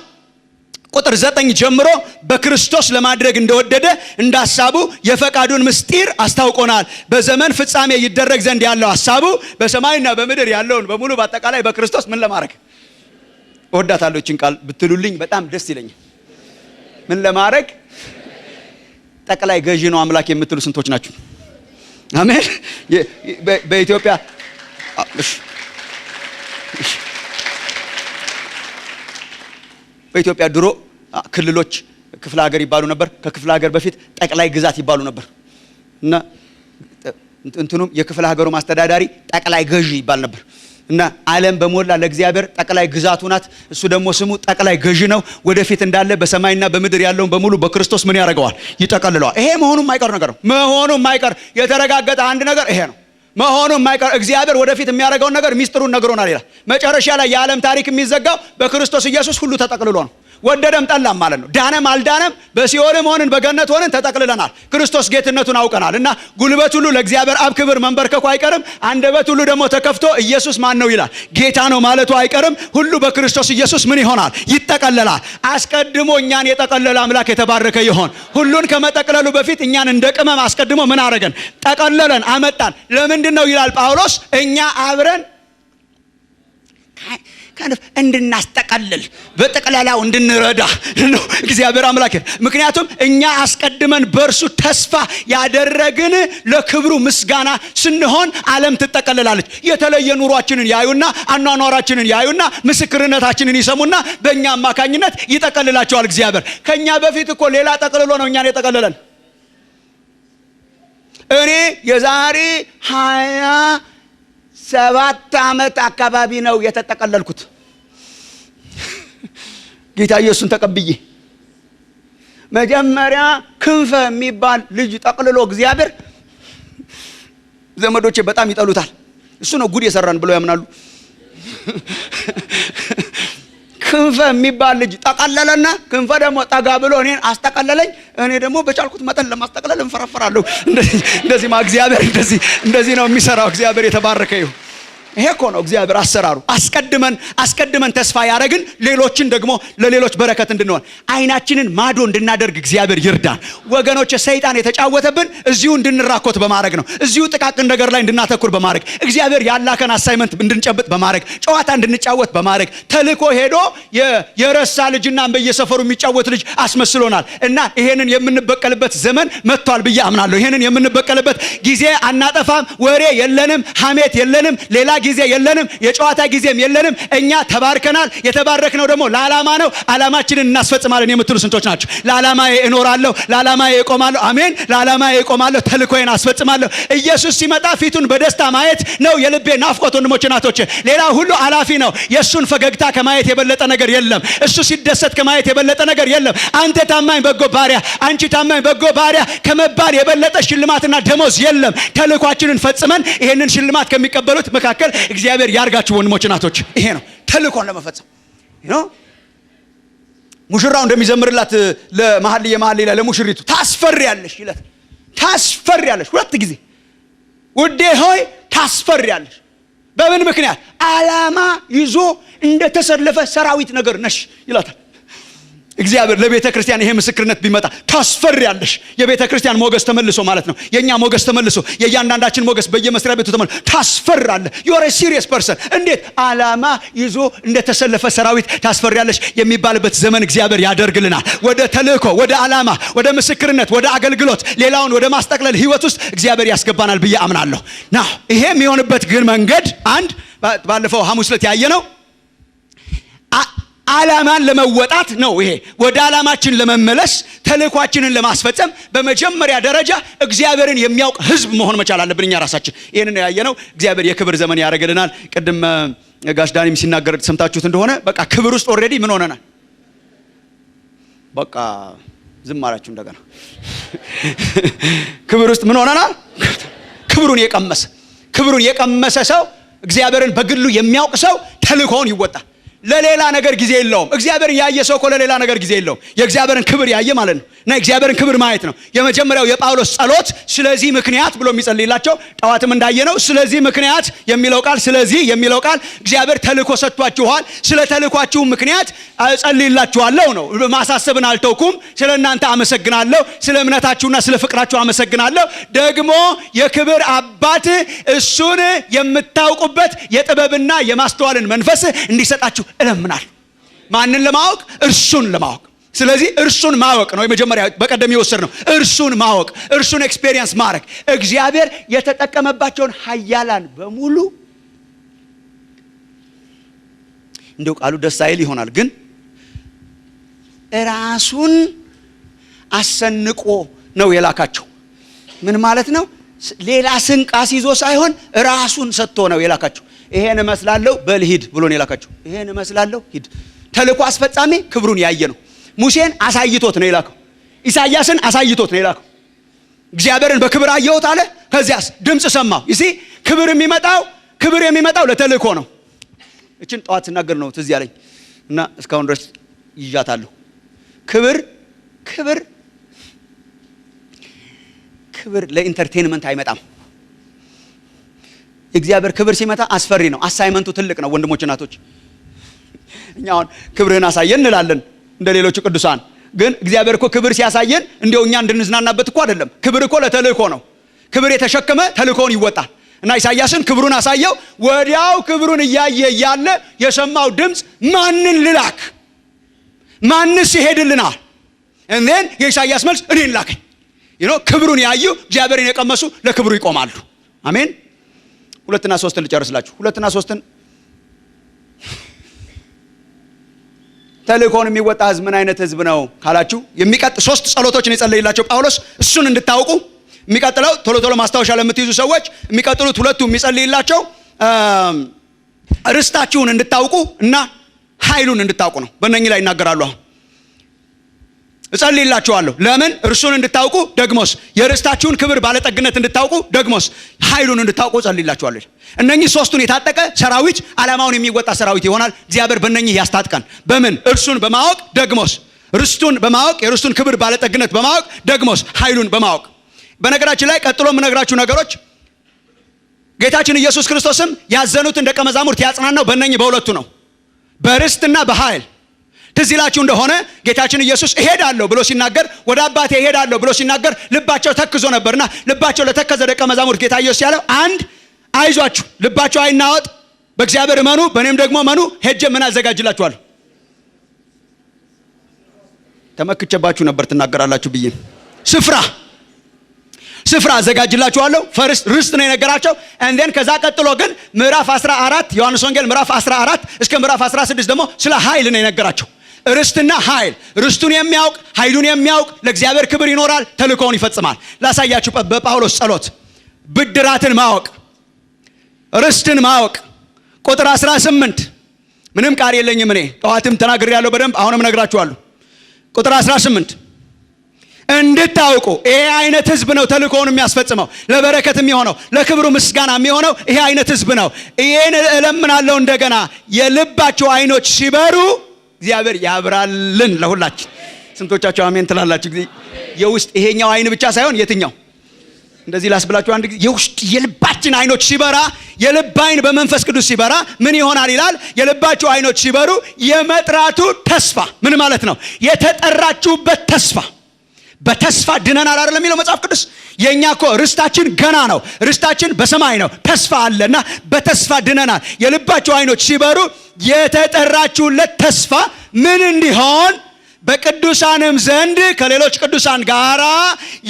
A: ቁጥር 9 ጀምሮ በክርስቶስ ለማድረግ እንደወደደ እንደ ሐሳቡ የፈቃዱን ምስጢር አስታውቆናል። በዘመን ፍጻሜ ይደረግ ዘንድ ያለው ሐሳቡ በሰማይና በምድር ያለውን በሙሉ በአጠቃላይ በክርስቶስ ምን ለማድረግ። እወዳታለሁ እችን ቃል ብትሉልኝ በጣም ደስ ይለኛል። ምን ለማድረግ? ጠቅላይ ገዢ ነው አምላክ የምትሉ ስንቶች ናችሁ? አሜን። በኢትዮጵያ በኢትዮጵያ ድሮ ክልሎች ክፍለ ሀገር ይባሉ ነበር። ከክፍለ ሀገር በፊት ጠቅላይ ግዛት ይባሉ ነበር እና እንትኑም የክፍለ ሀገሩ ማስተዳዳሪ ጠቅላይ ገዢ ይባል ነበር እና ዓለም በሞላ ለእግዚአብሔር ጠቅላይ ግዛቱ ናት። እሱ ደግሞ ስሙ ጠቅላይ ገዢ ነው። ወደፊት እንዳለ በሰማይና በምድር ያለውን በሙሉ በክርስቶስ ምን ያደርገዋል? ይጠቀልለዋል። ይሄ መሆኑ የማይቀር ነገር ነው። መሆኑ የማይቀር የተረጋገጠ አንድ ነገር ይሄ ነው። መሆኑ የማይቀር እግዚአብሔር ወደፊት የሚያደርገውን ነገር ሚስጥሩን ነግሮናል ይላል። መጨረሻ ላይ የዓለም ታሪክ የሚዘጋው በክርስቶስ ኢየሱስ ሁሉ ተጠቅልሎ ነው። ወደደም ጠላም ማለት ነው። ዳነም አልዳነም፣ በሲኦልም ሆንን በገነት ሆንን ተጠቅልለናል። ክርስቶስ ጌትነቱን አውቀናል እና ጉልበት ሁሉ ለእግዚአብሔር አብ ክብር መንበርከኩ አይቀርም። አንደበት ሁሉ ደግሞ ተከፍቶ ኢየሱስ ማን ነው ይላል፣ ጌታ ነው ማለቱ አይቀርም። ሁሉ በክርስቶስ ኢየሱስ ምን ይሆናል? ይጠቀለላል። አስቀድሞ እኛን የጠቀለለ አምላክ የተባረከ ይሆን። ሁሉን ከመጠቅለሉ በፊት እኛን እንደ ቅመም አስቀድሞ ምን አረገን? ጠቀለለን፣ አመጣን። ለምንድን ነው ይላል ጳውሎስ? እኛ አብረን እንድናስጠቀልል በጠቅላላው እንድንረዳ ነው እግዚአብሔር አምላክ። ምክንያቱም እኛ አስቀድመን በእርሱ ተስፋ ያደረግን ለክብሩ ምስጋና ስንሆን ዓለም ትጠቀልላለች። የተለየ ኑሯችንን ያዩና አኗኗራችንን ያዩና ምስክርነታችንን ይሰሙና በእኛ አማካኝነት ይጠቀልላቸዋል እግዚአብሔር። ከኛ በፊት እኮ ሌላ ጠቅልሎ ነው እኛን የጠቀለለን። እኔ የዛሬ 27 ዓመት አካባቢ ነው የተጠቀለልኩት ጌታ ኢየሱስን ተቀብዬ። መጀመሪያ ክንፈ የሚባል ልጅ ጠቅልሎ እግዚአብሔር፣ ዘመዶቼ በጣም ይጠሉታል። እሱ ነው ጉድ የሰራን ብለው ያምናሉ። ክንፈ የሚባል ልጅ ጠቀለለና ክንፈ ደግሞ ጠጋ ብሎ እኔን አስጠቀለለኝ። እኔ ደግሞ በቻልኩት መጠን ለማስጠቀለል እንፈራፈራለሁ። እንደዚህ እግዚአብሔር እንደዚህ ነው የሚሰራው። እግዚአብሔር የተባረከ ይሁን። ይሄ እኮ ነው እግዚአብሔር አሰራሩ። አስቀድመን ተስፋ ያደረግን ሌሎችን ደግሞ ለሌሎች በረከት እንድንሆን አይናችንን ማዶ እንድናደርግ እግዚአብሔር ይርዳን። ወገኖች ሰይጣን የተጫወተብን እዚሁ እንድንራኮት በማድረግ ነው። እዚሁ ጥቃቅን ነገር ላይ እንድናተኩር በማድረግ እግዚአብሔር ያላከን አሳይመንት እንድንጨብጥ በማድረግ ጨዋታ እንድንጫወት በማድረግ ተልኮ ሄዶ የረሳ ልጅና በየሰፈሩ የሚጫወት ልጅ አስመስሎናል እና ይሄንን የምንበቀልበት ዘመን መጥቷል ብዬ አምናለሁ። ይሄንን የምንበቀልበት ጊዜ አናጠፋም። ወሬ የለንም፣ ሐሜት የለንም፣ ሌላ ጊዜ የለንም፣ የጨዋታ ጊዜም የለንም። እኛ ተባርከናል። የተባረክነው ደግሞ ለዓላማ ነው። ዓላማችንን እናስፈጽማለን የምትሉ ስንቶች ናቸው? ለዓላማዬ እኖራለሁ፣ ለዓላማዬ እቆማለሁ። አሜን። ለዓላማዬ እቆማለሁ፣ ተልኮዬን አስፈጽማለሁ። ኢየሱስ ሲመጣ ፊቱን በደስታ ማየት ነው የልቤ ናፍቆት ወንድሞቼ ናቶቼ። ሌላ ሁሉ አላፊ ነው። የእሱን ፈገግታ ከማየት የበለጠ ነገር የለም። እሱ ሲደሰት ከማየት የበለጠ ነገር የለም። አንተ ታማኝ በጎ ባሪያ፣ አንቺ ታማኝ በጎ ባሪያ ከመባል የበለጠ ሽልማትና ደሞዝ የለም። ተልኳችንን ፈጽመን ይሄንን ሽልማት ከሚቀበሉት መካከል እግዚአብሔር ያርጋችሁ ወንድሞች ናቶች። ይሄ ነው ተልኮን ለመፈጸም ነው። ሙሽራው እንደሚዘምርላት ለመሐልየ መሐልይ ላይ ለሙሽሪቱ ታስፈሪያለሽ ይላል። ታስፈሪያለሽ ሁለት ጊዜ ውዴ ሆይ ታስፈሪያለሽ። በምን ምክንያት? ዓላማ ይዞ እንደተሰለፈ ሰራዊት ነገር ነሽ ይላታል እግዚአብሔር። ለቤተ ክርስቲያን ይሄ ምስክርነት ቢመጣ ታስፈሪያለሽ። የቤተ ክርስቲያን ሞገስ ተመልሶ ማለት ነው። የኛ ሞገስ ተመልሶ፣ የእያንዳንዳችን ሞገስ በየመስሪያ ቤቱ ተመልሶ ታስፈራለህ። ዩር ኤ ሲሪየስ ፐርሰን። እንዴት? ዓላማ ይዞ እንደተሰለፈ ሰራዊት ታስፈሪያለሽ የሚባልበት ዘመን እግዚአብሔር ያደርግልናል። ወደ ተልእኮ፣ ወደ ዓላማ፣ ወደ ምስክርነት፣ ወደ አገልግሎት፣ ሌላውን ወደ ማስጠቅለል ህይወት ውስጥ እግዚአብሔር ያስገባናል ብዬ አምናለሁ። ና ይሄ የሚሆንበት ግን መንገድ አንድ ባለፈው ሐሙስ ዕለት ያየነው ዓላማን ለመወጣት ነው። ይሄ ወደ ዓላማችን ለመመለስ ተልእኳችንን ለማስፈጸም በመጀመሪያ ደረጃ እግዚአብሔርን የሚያውቅ ህዝብ መሆን መቻል አለብን እኛ ራሳችን። ይሄንን ያየነው እግዚአብሔር የክብር ዘመን ያደርግልናል። ቅድም ጋሽ ዳኒም ሲናገር ሰምታችሁት እንደሆነ በቃ ክብር ውስጥ ኦልሬዲ ምን ሆነናል? በቃ ዝም አላችሁ እንደገና ክብር ውስጥ ምን ሆነናል? ክብሩን የቀመሰ ሰው እግዚአብሔርን በግሉ የሚያውቅ ሰው ተልእኮውን ይወጣል። ለሌላ ነገር ጊዜ የለውም። እግዚአብሔርን ያየ ሰው እኮ ለሌላ ነገር ጊዜ የለውም። የእግዚአብሔርን ክብር ያየ ማለት ነው። እና የእግዚአብሔርን ክብር ማየት ነው የመጀመሪያው የጳውሎስ ጸሎት። ስለዚህ ምክንያት ብሎ የሚጸልይላቸው ጠዋትም እንዳየነው ስለዚህ ምክንያት የሚለው ቃል ስለዚህ የሚለው ቃል እግዚአብሔር ተልእኮ ሰጥቷችኋል፣ ስለ ተልእኳችሁ ምክንያት እጸልይላችኋለሁ ነው። ማሳሰብን አልተውኩም። ስለ እናንተ አመሰግናለሁ፣ ስለ እምነታችሁና ስለ ፍቅራችሁ አመሰግናለሁ። ደግሞ የክብር አባት እሱን የምታውቁበት የጥበብና የማስተዋልን መንፈስ እንዲሰጣችሁ እለምናለሁ። ማንን ለማወቅ? እርሱን ለማወቅ። ስለዚህ እርሱን ማወቅ ነው የመጀመሪያ በቀደም የወሰድነው። እርሱን ማወቅ፣ እርሱን ኤክስፔሪየንስ ማድረግ። እግዚአብሔር የተጠቀመባቸውን ኃያላን በሙሉ እንደው ቃሉ ደስ አይል ይሆናል፣ ግን ራሱን አሰንቆ ነው የላካቸው። ምን ማለት ነው? ሌላ ስንቅ አስይዞ ሳይሆን ራሱን ሰጥቶ ነው የላካቸው። ይሄን እመስላለሁ በል ሂድ ብሎ ነው የላካቸው። ይሄን እመስላለሁ ሂድ። ተልእኮ አስፈጻሚ ክብሩን ያየ ነው። ሙሴን አሳይቶት ነው የላከው። ኢሳይያስን አሳይቶት ነው የላከው። እግዚአብሔርን በክብር አየሁት አለ። ከዚያስ ድምጽ ሰማሁ። ይሲ ክብር የሚመጣው ለተልእኮ ነው። እችን ጠዋት ስናገር ነው ትዝ ያለኝ እና እስካሁን ድረስ ይዣታለሁ። ክብር ለኢንተርቴይንመንት አይመጣም። የእግዚአብሔር ክብር ሲመጣ አስፈሪ ነው። አሳይመንቱ ትልቅ ነው። ወንድሞች እናቶች፣ እኛ አሁን ክብርህን አሳየን እንላለን እንደ ሌሎቹ ቅዱሳን። ግን እግዚአብሔር እኮ ክብር ሲያሳየን እንደው እኛ እንድንዝናናበት እኮ አይደለም። ክብር እኮ ለተልእኮ ነው። ክብር የተሸከመ ተልእኮውን ይወጣል። እና ኢሳይያስን ክብሩን አሳየው። ወዲያው ክብሩን እያየ እያለ የሰማው ድምፅ ማንን ልላክ? ማንስ ይሄድልናል? እኔን የኢሳይያስ መልስ እኔን ላከኝ። ክብሩን ያዩ እግዚአብሔርን የቀመሱ ለክብሩ ይቆማሉ። አሜን። 2 እና 3 ልጨርስላችሁ። 2 እና 3 ተልእኮውን የሚወጣ ህዝብ ምን አይነት ህዝብ ነው ካላችሁ የሚቀጥል 3 ጸሎቶችን የጸለይላቸው ጳውሎስ እሱን እንድታውቁ። የሚቀጥለው ቶሎ ማስታወሻ ለምትይዙ ሰዎች የሚቀጥሉት ሁለቱ የሚጸልይላቸው ርስታችሁን እንድታውቁ እና ኃይሉን እንድታውቁ ነው። በእነኚህ ላይ ይናገራሉ። አሁን እጸልይላችኋለሁ። ለምን? እርሱን እንድታውቁ፣ ደግሞስ የርስታችሁን ክብር ባለጠግነት እንድታውቁ፣ ደግሞስ ኃይሉን እንድታውቁ እጸልይላችኋለሁ። እነኚህ 3ቱን የታጠቀ ሰራዊት ዓላማውን የሚወጣ ሰራዊት ይሆናል። እግዚአብሔር በእነኚህ ያስታጥቀን። በምን? እርሱን በማወቅ፣ ደግሞስ ርስቱን በማወቅ፣ የርስቱን ክብር ባለጠግነት በማወቅ፣ ደግሞስ ኃይሉን በማወቅ። በነገራችን ላይ ቀጥሎ የምነግራችሁ ነገሮች ጌታችን ኢየሱስ ክርስቶስም ያዘኑትን ደቀ መዛሙርት ያጽናናው በእነኚህ በሁለቱ ነው፣ በርስትና በኃይል። ትዝ ይላችሁ እንደሆነ ጌታችን ኢየሱስ እሄዳለሁ ብሎ ሲናገር፣ ወደ አባቴ እሄዳለሁ ብሎ ሲናገር ልባቸው ተክዞ ነበርና ልባቸው ለተከዘ ደቀ መዛሙርት ጌታ ኢየሱስ ያለው አንድ፣ አይዟችሁ፣ ልባቸው አይናወጥ፣ በእግዚአብሔር እመኑ፣ በእኔም ደግሞ እመኑ። ሄጄ ምን አዘጋጅላችኋለሁ? ተመክቼባችሁ ነበር ትናገራላችሁ ብዬ ስፍራ አዘጋጅላችኋለሁ። ፈርስት ርስት ነው የነገራቸው። እንደን ከዛ ቀጥሎ ግን ምዕራፍ 14 ዮሐንስ ወንጌል ምዕራፍ 14 እስከ ምዕራፍ 16 ደግሞ ስለ ኃይል ነው የነገራቸው። ርስትና ኃይል። ርስቱን የሚያውቅ ኃይሉን የሚያውቅ ለእግዚአብሔር ክብር ይኖራል፣ ተልእኮውን ይፈጽማል። ላሳያችሁ በጳውሎስ ጸሎት። ብድራትን ማወቅ፣ ርስትን ማወቅ። ቁጥር 18 ምንም ቃል የለኝም እኔ ጠዋትም ተናግሬያለሁ በደንብ አሁንም እነግራችኋለሁ። ቁጥር 18 እንድታውቁ ይሄ አይነት ህዝብ ነው ተልእኮውን የሚያስፈጽመው፣ ለበረከት የሚሆነው፣ ለክብሩ ምስጋና የሚሆነው ይሄ አይነት ህዝብ ነው። ይሄን እለምናለሁ እንደገና የልባቸው አይኖች ሲበሩ እግዚአብሔር ያብራልን ለሁላችን። ስንቶቻችሁ አሜን ትላላችሁ? የውስጥ ይሄኛው አይን ብቻ ሳይሆን የትኛው? እንደዚህ ላስብላችሁ አንድ ጊዜ። የውስጥ የልባችን አይኖች ሲበራ፣ የልብ አይን በመንፈስ ቅዱስ ሲበራ ምን ይሆናል ይላል? የልባችሁ አይኖች ሲበሩ የመጥራቱ ተስፋ። ምን ማለት ነው? የተጠራችሁበት ተስፋ። በተስፋ ድነናል አይደለም የሚለው መጽሐፍ ቅዱስ። የኛ እኮ ርስታችን ገና ነው። ርስታችን በሰማይ ነው። ተስፋ አለና በተስፋ ድነናል። የልባችሁ አይኖች ሲበሩ የተጠራችሁለት ተስፋ ምን እንዲሆን በቅዱሳንም ዘንድ ከሌሎች ቅዱሳን ጋር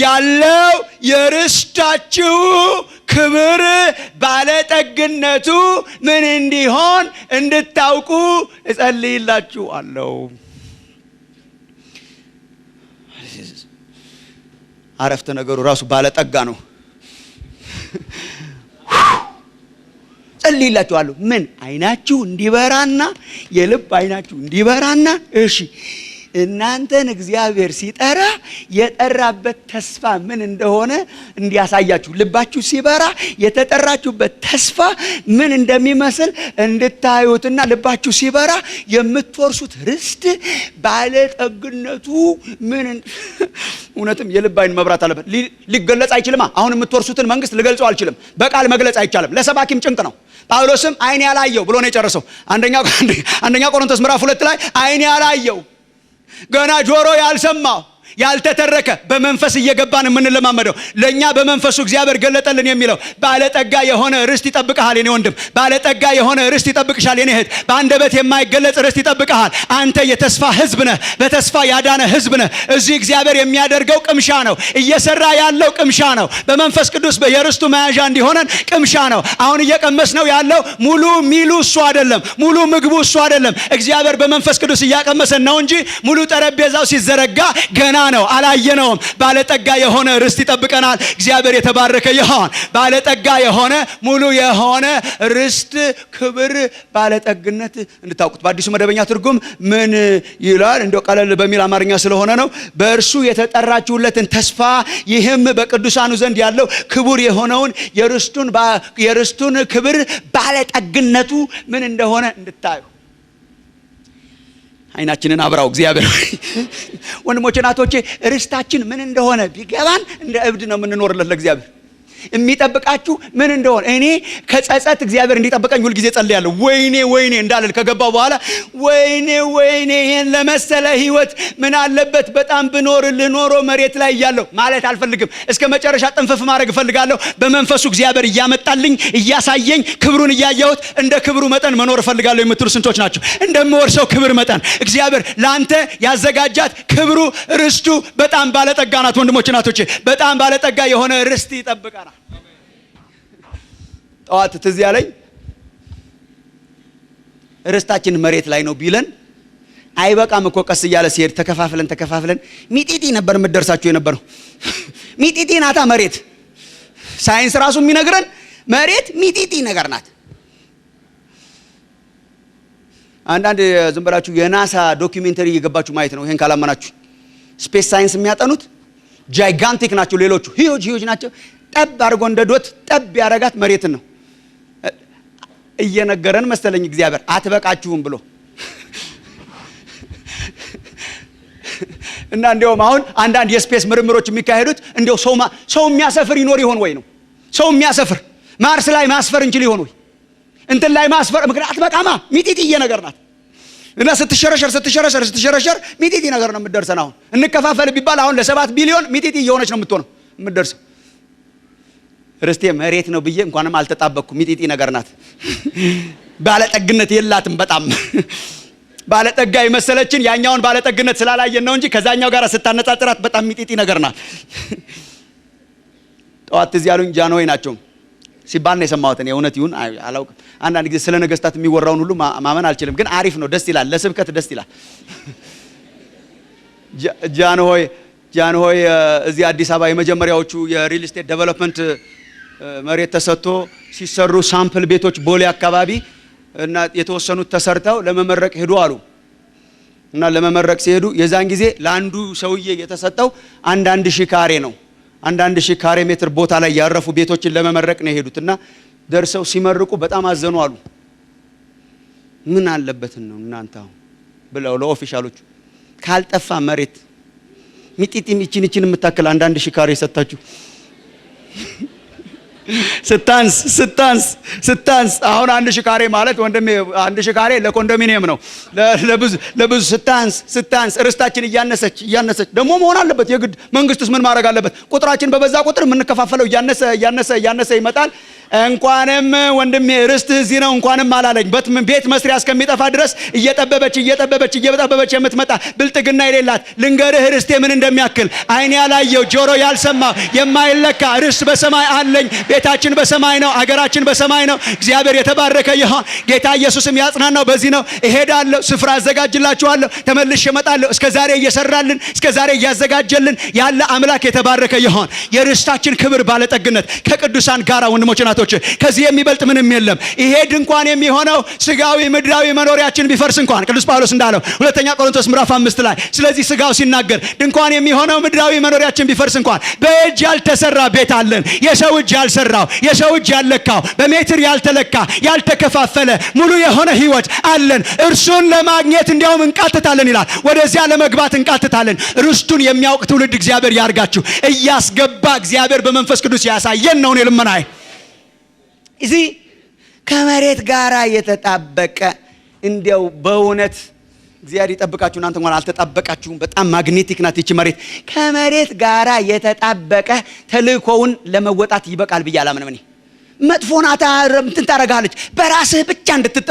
A: ያለው የርስታችሁ ክብር ባለጠግነቱ ምን እንዲሆን እንድታውቁ እጸልይላችኋለሁ። አረፍተ ነገሩ ራሱ ባለጠጋ ነው። ጸልይላችኋለሁ። ምን? አይናችሁ እንዲበራና የልብ አይናችሁ እንዲበራና እሺ እናንተን እግዚአብሔር ሲጠራ የጠራበት ተስፋ ምን እንደሆነ እንዲያሳያችሁ ልባችሁ ሲበራ የተጠራችሁበት ተስፋ ምን እንደሚመስል እንድታዩትና ልባችሁ ሲበራ የምትወርሱት ርስት ባለጠግነቱ ምን እውነትም የልብ አይን መብራት አለበት። ሊገለጽ አይችልም። አሁን የምትወርሱትን መንግስት ልገልጸው አልችልም። በቃል መግለጽ አይቻልም። ለሰባኪም ጭንቅ ነው። ጳውሎስም አይን ያላየው ብሎ ነው የጨረሰው። አንደኛ ቆሮንቶስ ምዕራፍ 2 ላይ አይን ያላየው ገና ጆሮ ያልሰማው ያልተተረከ በመንፈስ እየገባን የምንለማመደው ለኛ በመንፈሱ እግዚአብሔር ገለጠልን የሚለው ባለጠጋ የሆነ ርስት ይጠብቅሃል የኔ ወንድም። ባለጠጋ የሆነ ርስት ይጠብቅሻል የኔ እህት። በአንደበት የማይገለጽ ርስት ይጠብቅሃል። አንተ የተስፋ ህዝብ ነህ። በተስፋ ያዳነ ህዝብ ነህ። እዚህ እግዚአብሔር የሚያደርገው ቅምሻ ነው። እየሰራ ያለው ቅምሻ ነው። በመንፈስ ቅዱስ የርስቱ መያዣ እንዲሆነን ቅምሻ ነው። አሁን እየቀመስ ነው ያለው ሙሉ ሚሉ እሱ አይደለም። ሙሉ ምግቡ እሱ አይደለም። እግዚአብሔር በመንፈስ ቅዱስ እያቀመሰን ነው እንጂ ሙሉ ጠረጴዛው ሲዘረጋ ገና ነው፣ አላየነውም። ባለጠጋ የሆነ ርስት ይጠብቀናል። እግዚአብሔር የተባረከ ይሁን። ባለጠጋ የሆነ ሙሉ የሆነ ርስት፣ ክብር፣ ባለጠግነት እንድታውቁት። በአዲሱ መደበኛ ትርጉም ምን ይላል? እንደው ቀለል በሚል አማርኛ ስለሆነ ነው። በእርሱ የተጠራችሁለትን ተስፋ ይህም በቅዱሳኑ ዘንድ ያለው ክቡር የሆነውን የርስቱን ክብር ባለጠግነቱ ምን እንደሆነ እንድታዩ አይናችንን አብራው እግዚአብሔር። ወንድሞቼ ናቶቼ ርስታችን ምን እንደሆነ ቢገባን እንደ እብድ ነው የምንኖርለት ለእግዚአብሔር። የሚጠብቃችሁ ምን እንደሆነ እኔ ከጸጸት እግዚአብሔር እንዲጠብቀኝ ሁልጊዜ ጸልያለሁ። ወይኔ ወይኔ እንዳልል ከገባው በኋላ ወይኔ ወይኔ ይሄን ለመሰለ ህይወት ምን አለበት በጣም ብኖርልህ ኖሮ መሬት ላይ እያለሁ ማለት አልፈልግም። እስከ መጨረሻ ጥንፍፍ ማድረግ እፈልጋለሁ። በመንፈሱ እግዚአብሔር እያመጣልኝ እያሳየኝ ክብሩን እያየሁት እንደ ክብሩ መጠን መኖር እፈልጋለሁ የምትሉ ስንቶች ናቸው? እንደምወርሰው ክብር መጠን እግዚአብሔር ላንተ ያዘጋጃት ክብሩ ርስቱ በጣም ባለጠጋ ናት። ወንድሞቼ ናቶቼ በጣም ባለጠጋ የሆነ ርስት ይጠብቃል። ጠዋት ትዝ ያለኝ ርስታችን መሬት ላይ ነው ቢለን አይበቃም እኮ ቀስ እያለ ሲሄድ ተከፋፍለን ሚጢጢ ነበር የምትደርሳችሁ የነበረው። ሚጢጢ ናታ መሬት። ሳይንስ ራሱ የሚነግረን መሬት ሚጢጢ ነገር ናት። አንዳንድ ዝም ብላችሁ የናሳ ዶክመንተሪ እየገባችሁ ማየት ነው። ይሄን ካላመናችሁ ስፔስ ሳይንስ የሚያጠኑት ጃይጋንቲክ ናቸው። ሌሎቹ ሂዩጅ ናቸው። ጠብ አድርጎ እንደ ዶት ጠብ ያረጋት መሬትን ነው እየነገረን መሰለኝ እግዚአብሔር አትበቃችሁም ብሎ። እና እንደውም አሁን አንዳንድ የስፔስ ምርምሮች የሚካሄዱት እንደው ሰው የሚያሰፍር ይኖር ይሆን ወይ ነው። ሰው የሚያሰፍር ማርስ ላይ ማስፈር እንችል ይሆን ወይ? እንትን ላይ ማስፈር ምክንያት አትበቃማ ሚጢጢ ነገር ናት። እና ስትሸረሸር ሚጢጢ ነገር ነው የምትደርሰን። አሁን እንከፋፈል ቢባል አሁን ለ7 ቢሊዮን ሚጢጢ እየሆነች ነው የምትሆነው የምትደርሰው። ርስቴ መሬት ነው ብዬ እንኳንም አልተጣበቅኩ። ሚጢጢ ነገር ናት። ባለጠግነት የላትም። በጣም ባለጠጋ የመሰለችን ያኛውን ባለጠግነት ስላላየን ነው እንጂ ከዛኛው ጋር ስታነጻጽራት በጣም ሚጢጢ ነገር ናት። ጠዋት እዚህ ያሉኝ ጃንሆይ ናቸው ሲባል ነው የሰማሁት። እኔ እውነት ይሁን አላውቅም። አንዳንድ ጊዜ ስለ ነገስታት የሚወራውን ሁሉ ማመን አልችልም፣ ግን አሪፍ ነው፣ ደስ ይላል፣ ለስብከት ደስ ይላል። ጃንሆይ እዚህ አዲስ አበባ የመጀመሪያዎቹ የሪል ስቴት ዴቨሎፕመንት መሬት ተሰጥቶ ሲሰሩ ሳምፕል ቤቶች ቦሌ አካባቢ እና የተወሰኑት ተሰርተው ለመመረቅ ሄዱ አሉ። እና ለመመረቅ ሲሄዱ የዛን ጊዜ ለአንዱ ሰውዬ የተሰጠው 1,000 ካሬ ነው። 1,000 ካሬ ሜትር ቦታ ላይ ያረፉ ቤቶችን ለመመረቅ ነው የሄዱትና ደርሰው ሲመርቁ በጣም አዘኑ አሉ። ምን አለበት ነው እናንተ ብለው ለኦፊሻሎቹ ካልጠፋ መሬት ሚጢጢ ይችን የምታክል 1,000 ካሬ ሰጣችሁ ስታንስ አሁን 1,000 ካሬ ማለት ወንድሜ 1,000 ካሬ ለኮንዶሚኒየም ነው። ለብዙ ስታንስ ርስታችን እያነሰች ደግሞ መሆን አለበት የግድ። መንግስትስ ምን ማድረግ አለበት? ቁጥራችን በበዛ ቁጥር የምንከፋፈለው እያነሰ ይመጣል። እንኳንም ወንድሜ ርስት እዚህ ነው እንኳንም አላለኝ። ቤት መስሪያ እስከሚጠፋ ድረስ እየጠበበች የምትመጣ ብልጥግና የሌላት ልንገርህ ርስቴ ምን እንደሚያክል አይን ያላየው ጆሮ ያልሰማው የማይለካ ርስት በሰማይ አለኝ። ቤታችን ኑሯችን በሰማይ ነው። አገራችን በሰማይ ነው። እግዚአብሔር የተባረከ ይሁን። ጌታ ኢየሱስም ያጽናናው በዚህ ነው። እሄዳለሁ፣ ስፍራ አዘጋጅላችኋለሁ፣ ተመልሼ እመጣለሁ። እስከዛሬ እየሰራልን እስከዛሬ እያዘጋጀልን ያለ አምላክ የተባረከ ይሁን። የርስታችን ክብር ባለጠግነት ከቅዱሳን ጋር ወንድሞች እናቶች ከዚህ የሚበልጥ ምንም የለም። ይሄ ድንኳን የሚሆነው ስጋዊ ምድራዊ መኖሪያችን ቢፈርስ እንኳን ቅዱስ ጳውሎስ እንዳለው ሁለተኛ ቆሮንቶስ ምዕራፍ 5 ላይ ስለዚህ ስጋው ሲናገር ድንኳን የሚሆነው ምድራዊ መኖሪያችን ቢፈርስ እንኳን በእጅ ያልተሰራ ቤት አለን። የሰው እጅ ያልሰራው፣ የሰው እጅ ያልለካው፣ በሜትር ያልተለካ ያልተከፋፈለ ሙሉ የሆነ ህይወት አለን። እርሱን ለማግኘት እንዲያውም እንቃትታለን ይላል። ወደዚያ ለመግባት እንቃትታለን። ርስቱን የሚያውቅ ትውልድ እግዚአብሔር ያርጋችሁ። እያስገባ እግዚአብሔር በመንፈስ ቅዱስ ያሳየን ነው ልመናዬ። እዚህ ከመሬት ጋራ የተጣበቀ እንዲያው በእውነት እግዚአብሔር ይጠብቃችሁ። እናንተ እንኳን አልተጣበቃችሁም። በጣም ማግኔቲክ ናት ይቺ መሬት። ከመሬት ጋራ የተጣበቀ ተልእኮውን ለመወጣት ይበቃል ብዬ አላምንም እኔ። መጥፎና እንትን ታረጋለች፣ በራስህ ብቻ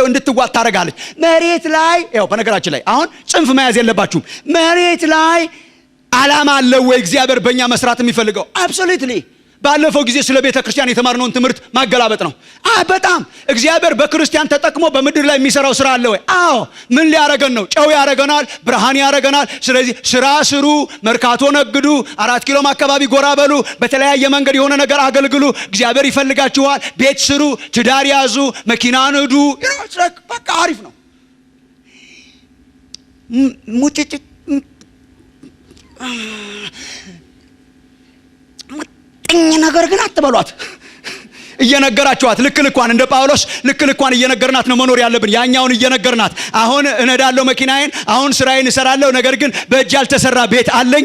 A: እንድትዋጥ ታረጋለች። መሬት ላይ ያው በነገራችን ላይ አሁን ጽንፍ መያዝ የለባችሁም። መሬት ላይ ዓላማ አለው ወይ እግዚአብሔር በእኛ መስራት የሚፈልገው? አብሶሉትሊ። ባለፈው ጊዜ ስለ ቤተ ክርስቲያን የተማርነውን ትምህርት ማገላበጥ ነው። በጣም እግዚአብሔር በክርስቲያን ተጠቅሞ በምድር ላይ የሚሰራው ስራ አለ ወይ? አዎ። ምን ሊያረገን ነው? ጨው ያረገናል፣ ብርሃን ያረገናል። ስለዚህ ስራ ስሩ፣ መርካቶ ነግዱ፣ 4 ኪሎም አካባቢ ጎራ በሉ፣ በተለያየ መንገድ የሆነ ነገር አገልግሉ። እግዚአብሔር ይፈልጋችኋል። ቤት ስሩ፣ ትዳር ያዙ፣ መኪና ንዱ። በቃ አሪፍ ነው። ሙጭጭ ነገር ግን አትበሏት። እየነገራችኋት ልክ ልኳን እንደ ጳውሎስ ልክ ልኳን እየነገርናት ነው መኖር ያለብን። ያኛውን እየነገርናት አሁን እነዳለሁ መኪናዬን፣ አሁን ስራዬን እሰራለሁ፣ ነገር ግን በእጅ ያልተሰራ ቤት አለኝ፣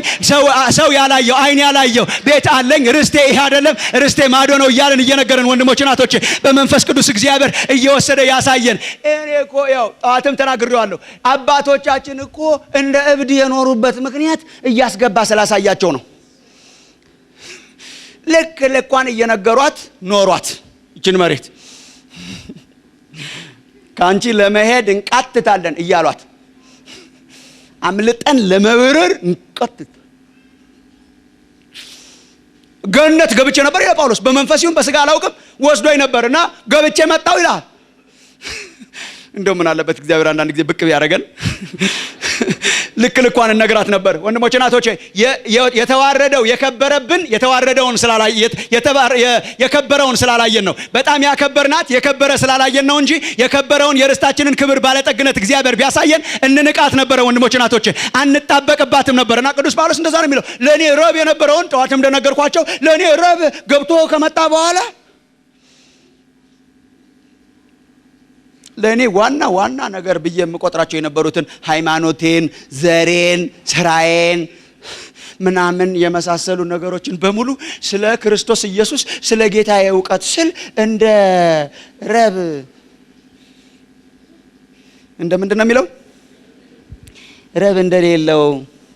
A: ሰው ያላየው አይን ያላየው ቤት አለኝ። ርስቴ ይሄ አይደለም፣ ርስቴ ማዶ ነው እያልን እየነገረን ወንድሞች እናቶች በመንፈስ ቅዱስ እግዚአብሔር እየወሰደ ያሳየን። እኔ እኮ ያው ጠዋትም ተናግሬዋለሁ። አባቶቻችን እኮ እንደ እብድ የኖሩበት ምክንያት እያስገባ ስላሳያቸው ነው። ልክ ልኳን እየነገሯት ኖሯት ይችን መሬት ካንቺ ለመሄድ እንቃትታለን እያሏት አምልጠን ለመብረር እንቃትት። ገነት ገብቼ ነበር ይላል ጳውሎስ። በመንፈስ ይሁን በስጋ አላውቅም ወስዶኝ ነበርና ገብቼ መጣሁ ይላል። እንደው ምን አለበት እግዚአብሔር አንዳንድ ጊዜ ብቅ ቢያደርገን። ልክ ልኳን እነግራት ነበር። ወንድሞቼ እናቶቼ የተዋረደው የከበረብን የከበረውን ስላላየን ነው። በጣም ያከበርናት የከበረ ስላላየን ነው እንጂ የከበረውን የርስታችንን ክብር ባለጠግነት እግዚአብሔር ቢያሳየን እንንቃት ነበረ። ወንድሞቼ እናቶቼ አንጣበቅባትም ነበርና ቅዱስ ጳውሎስ እንደዛ ነው የሚለው። ለኔ ረብ የነበረውን ጠዋትም እንደነገርኳቸው ለኔ ረብ ገብቶ ከመጣ በኋላ ለኔ ዋና ነገር ብዬ የምቆጥራቸው የነበሩትን ሃይማኖቴን፣ ዘሬን፣ ስራዬን ምናምን የመሳሰሉ ነገሮችን በሙሉ ስለ ክርስቶስ ኢየሱስ ስለ ጌታዬ ዕውቀት ስል እንደ ረብ ምንድን ነው የሚለው? ረብ እንደሌለው